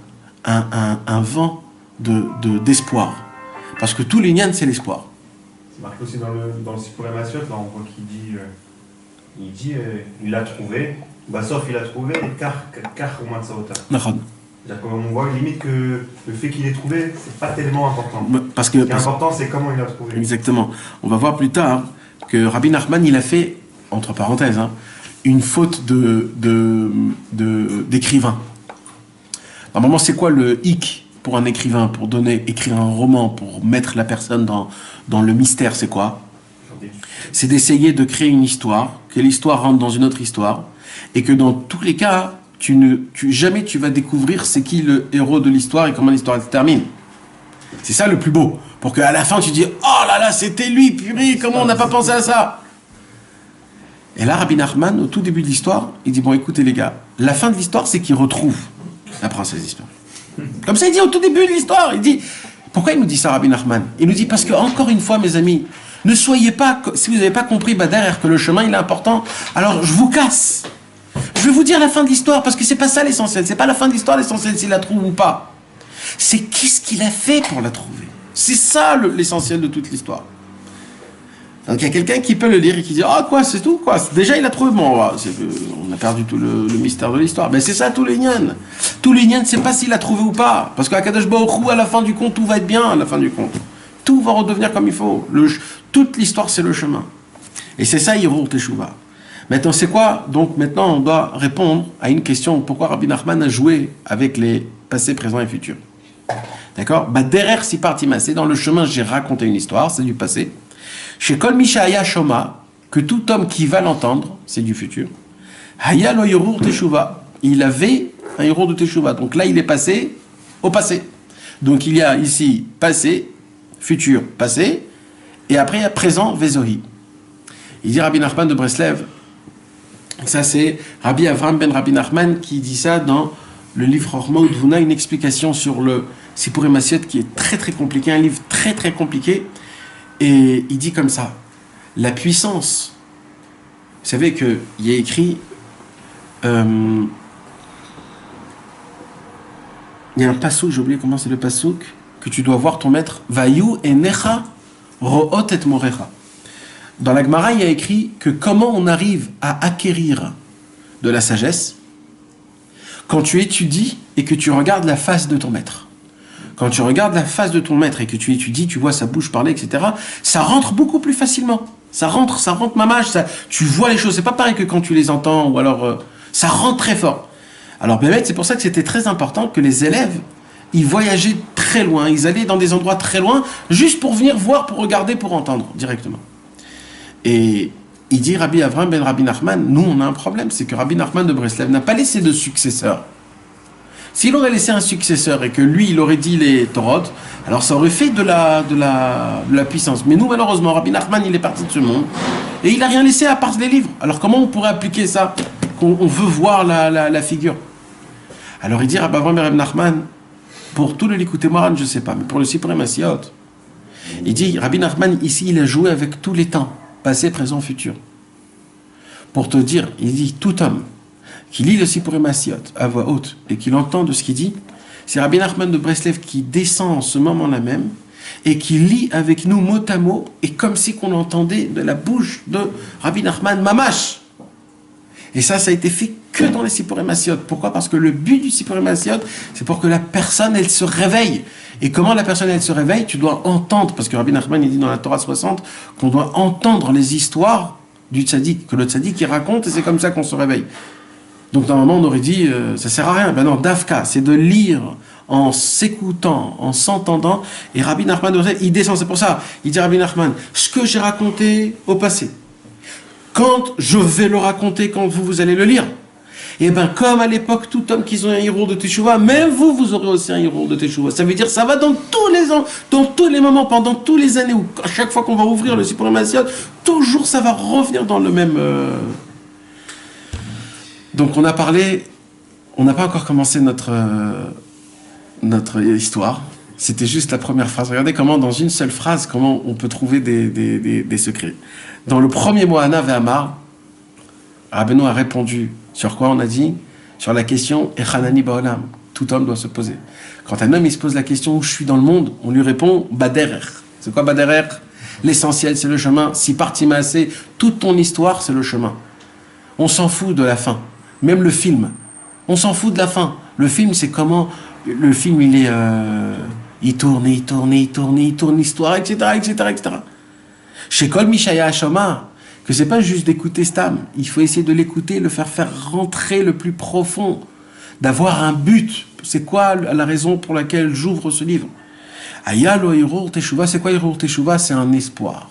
un vent d'espoir. Parce que tout l'Inyan, c'est l'espoir. C'est marqué aussi dans le Sipurei Massiot, là on voit qu'il dit, il l'a trouvé, sauf il a trouvé, car au moins de Saota. On voit limite que le fait qu'il ait trouvé, c'est pas tellement important. Parce que, ce qui est important, c'est comment il a trouvé. Exactement. On va voir plus tard que Rabbi Nachman, il a fait, entre parenthèses, une faute d'écrivain. Normalement, c'est quoi le hic pour un écrivain, pour écrire un roman, pour mettre la personne dans le mystère, c'est quoi? C'est d'essayer de créer une histoire, que l'histoire rentre dans une autre histoire, et que dans tous les cas, jamais tu vas découvrir c'est qui le héros de l'histoire et comment l'histoire se termine. C'est ça le plus beau. Pour qu'à la fin, tu dis « Oh là là, c'était lui, purée, comment on n'a pas pensé à ça ?» Et là, Rabbi Nachman, au tout début de l'histoire, il dit « Bon, écoutez les gars, la fin de l'histoire, c'est qu'il retrouve la princesse d'histoire. » Comme ça, il dit au tout début de l'histoire, il dit, pourquoi il nous dit ça, Rabbi Nachman? Il nous dit, parce que, encore une fois, mes amis, ne soyez pas, si vous n'avez pas compris, derrière que le chemin, il est important, alors je vous casse. Je vais vous dire la fin de l'histoire, parce que c'est pas ça l'essentiel, c'est pas la fin de l'histoire l'essentiel s'il la trouve ou pas. C'est qu'est-ce qu'il a fait pour la trouver. C'est ça l'essentiel de toute l'histoire. Donc il y a quelqu'un qui peut le lire et qui dit « Ah quoi, c'est tout quoi. Déjà il a trouvé, bon, on a perdu tout le mystère de l'histoire. » Mais c'est ça tout les nians. Tout les nians, c'est pas s'il a trouvé ou pas. Parce qu'à Kadosh Baruch Hu, à la fin du compte, tout va être bien à la fin du compte. Tout va redevenir comme il faut. Toute l'histoire, c'est le chemin. Et c'est ça, Hirur Teshuvah. Maintenant, c'est quoi? Donc maintenant, on doit répondre à une question. Pourquoi Rabbi Nachman a joué avec les passés, présents et futurs? D'accord? Derrière Sipartima, c'est dans le chemin, j'ai raconté une histoire, c'est du passé. Chez Kol Mishaya Shoma, que tout homme qui va l'entendre, c'est du futur. Haya lo Hirur Teshuvah. Il avait un Hirur de Teshuvah. Donc là, il est passé au passé. Donc il y a ici passé, futur, passé, et après il y a présent, Vezohi. Il dit Rabbi Nachman de Breslev, ça c'est Rabbi Avram ben Rabbi Nachman qui dit ça dans le livre Hormaot Vuna, une explication sur le Sipurei Massiot qui est très très compliqué, un livre très très compliqué. Et il dit comme ça, la puissance, vous savez qu'il y a écrit, il y a un passouk, j'ai oublié comment c'est le passouk, que tu dois voir ton maître, Vayu enecha ro'ot et morecha. Dans la Gemara, il y a écrit que comment on arrive à acquérir de la sagesse quand tu étudies et que tu regardes la face de ton maître. Quand tu regardes la face de ton maître et que tu étudies, tu vois sa bouche parler, etc., ça rentre beaucoup plus facilement. Ça rentre mamage, tu vois les choses. C'est pas pareil que quand tu les entends, ou alors ça rentre très fort. Alors, c'est pour ça que c'était très important que les élèves, ils voyageaient très loin, ils allaient dans des endroits très loin, juste pour venir voir, pour regarder, pour entendre directement. Et il dit Rabbi Avram ben Rabbi Nachman, nous on a un problème, c'est que Rabbi Nachman de Breslev n'a pas laissé de successeur. S'il aurait laissé un successeur et que lui, il aurait dit les Torot, alors ça aurait fait de la puissance. Mais nous, malheureusement, Rabbi Nachman, il est parti de ce monde et il n'a rien laissé à part des livres. Alors comment on pourrait appliquer ça? On veut voir la figure. Alors il dit, Rabbi Nachman, pour tout le Likutei Moharan, je ne sais pas, mais pour le Sipurei Massiot, il dit, Rabbi Nachman, ici, il a joué avec tous les temps, passé, présent, futur. Pour te dire, il dit, tout homme qui lit le Sipurei Massiot à voix haute et qui l'entend de ce qu'il dit, c'est Rabbi Nachman de Breslev qui descend en ce moment-là même et qui lit avec nous mot à mot et comme si qu'on entendait de la bouche de Rabbi Nachman Mamash. Et ça a été fait que dans les Sipurei Massiot. Pourquoi? Parce que le but du Sipurei Massiot, c'est pour que la personne, elle se réveille. Et comment la personne, elle se réveille? Tu dois entendre, parce que Rabbi Nachman, il dit dans la Torah 60 qu'on doit entendre les histoires du tzaddik, que le tzaddik, il raconte, et c'est comme ça qu'on se réveille. Donc normalement, on aurait dit, ça sert à rien. Ben non, Dafka, c'est de lire en s'écoutant, en s'entendant. Et Rabbi Nachman, il descend, c'est pour ça. Il dit Rabbi Nachman, ce que j'ai raconté au passé, quand je vais le raconter, quand vous allez le lire, et bien comme à l'époque, tout homme qui ont un héros de Teshuvah, même vous aurez aussi un héros de Teshuvah. Ça veut dire ça va dans tous les ans, dans tous les moments, pendant toutes les années, où à chaque fois qu'on va ouvrir le Sipurei Massiot, toujours ça va revenir dans le même... Donc on a parlé, on n'a pas encore commencé notre histoire. C'était juste la première phrase. Regardez comment, dans une seule phrase, comment on peut trouver des secrets. Dans le premier mot, Ana ve'amar, Rabbeinu a répondu sur quoi on a dit? Sur la question Echanani ba'olam. Tout homme doit se poser. Quand un homme il se pose la question où je suis dans le monde, on lui répond Baderer. C'est quoi Baderer? L'essentiel, c'est le chemin. Si parti assez, toute ton histoire, c'est le chemin. On s'en fout de la fin. Même le film. On s'en fout de la fin. Le film, c'est comment le film, il tourne l'histoire, etc. Chez Kol Mishaya Hashoma, que c'est pas juste d'écouter Stam, il faut essayer de l'écouter, le faire rentrer le plus profond, d'avoir un but. C'est quoi la raison pour laquelle j'ouvre ce livre? Ayalo Hirur Teshuvah, c'est quoi Hirur Teshuvah? C'est un espoir.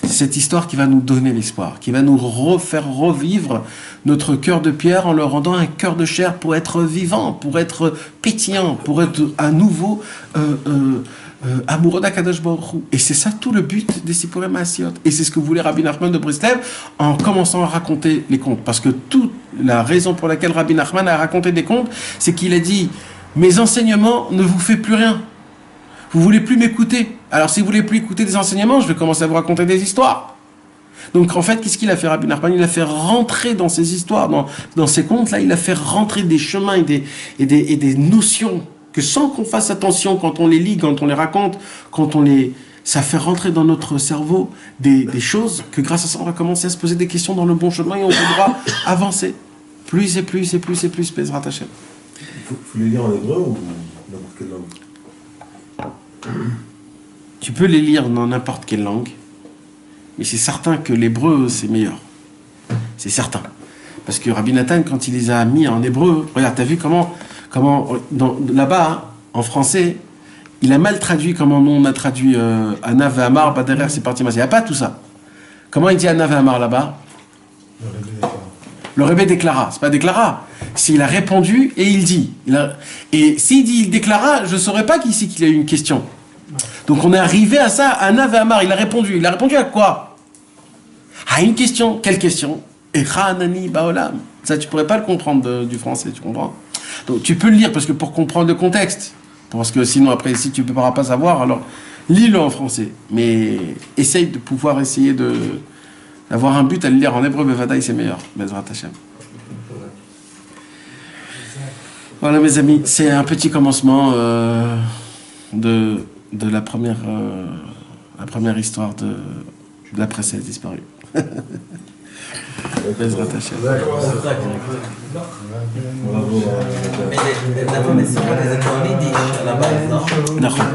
C'est cette histoire qui va nous donner l'espoir, qui va nous faire revivre notre cœur de pierre en le rendant un cœur de chair pour être vivant, pour être pétillant, pour être à nouveau amoureux d'Akadosh Baruch Hu. Et c'est ça tout le but des Sipurei Massiot. Et c'est ce que voulait Rabbi Nachman de Breslev en commençant à raconter les contes. Parce que toute la raison pour laquelle Rabbi Nachman a raconté des contes, c'est qu'il a dit « Mes enseignements ne vous font plus rien. Vous voulez plus m'écouter. Alors si vous voulez plus écouter des enseignements, je vais commencer à vous raconter des histoires. » Donc en fait, qu'est-ce qu'il a fait Rabbi Nachman? Il a fait rentrer dans ces histoires, dans ces contes-là, il a fait rentrer des chemins et des notions que sans qu'on fasse attention quand on les lit, quand on les raconte, ça fait rentrer dans notre cerveau des choses que grâce à ça, on va commencer à se poser des questions dans le bon chemin et on pourra avancer. Plus et plus, Bezrat Hashem. Il faut les lire en hébreu ou n'importe quelle langue? Tu peux les lire dans n'importe quelle langue, mais c'est certain que l'hébreu, c'est meilleur. C'est certain. Parce que Rabbi Nathan, quand il les a mis en hébreu, regarde, t'as vu comment là-bas, hein, en français, il a mal traduit comment nous on a traduit Ana ve'amar, Baderer, c'est parti. Il n'y a pas tout ça. Comment il dit Ana ve'amar là-bas? Le Rebbe déclara. C'est pas déclara. S'il a répondu et il dit. Et s'il dit il déclara, je ne saurais pas qu'ici qu'il a eu une question. Donc on est arrivé à ça, Ana ve'amar, il a répondu. Il a répondu à quoi? À une question. Quelle question? Echanani ba'olam. Ça, tu pourrais pas le comprendre du français, tu comprends? Donc tu peux le lire parce que pour comprendre le contexte. Parce que sinon après, si tu ne pourras pas savoir, alors lis-le en français. Mais essaye de pouvoir d'avoir un but à le lire en hébreu, Bevadaï, c'est meilleur. Bezrat Hashem. Voilà mes amis, c'est un petit commencement de la première histoire de la princesse disparue. Bezrat Hashem. Mais la première histoire, les étaient à la base, non?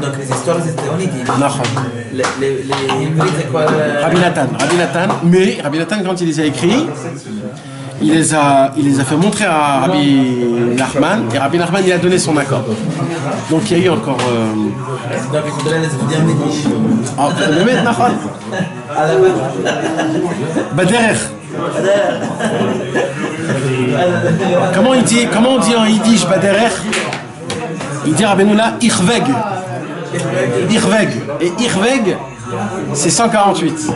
Donc les histoires, c'était onidiques. Les hybrides, c'est quoi? Rabbi Nathan, mais Rabbi Nathan, quand il les a écrits, il les a fait montrer à Rabbi Nachman, et Rabbi Nachman, il a donné son accord. Donc il y a eu encore... Donc il faudrait les dire Médish. Ah, le mettre Nachman. À la base. Baderer. Comment on dit en yiddish baderer? Il dit Rabbeinoula ichveg. Ichveg. Et ichveg, c'est 148.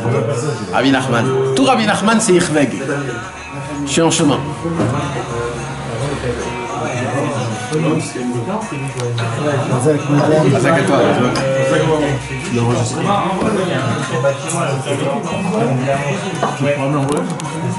Rabbi Nachman. Tout Rabbi Nachman, c'est ichveg. Je suis en chemin. Azak à toi.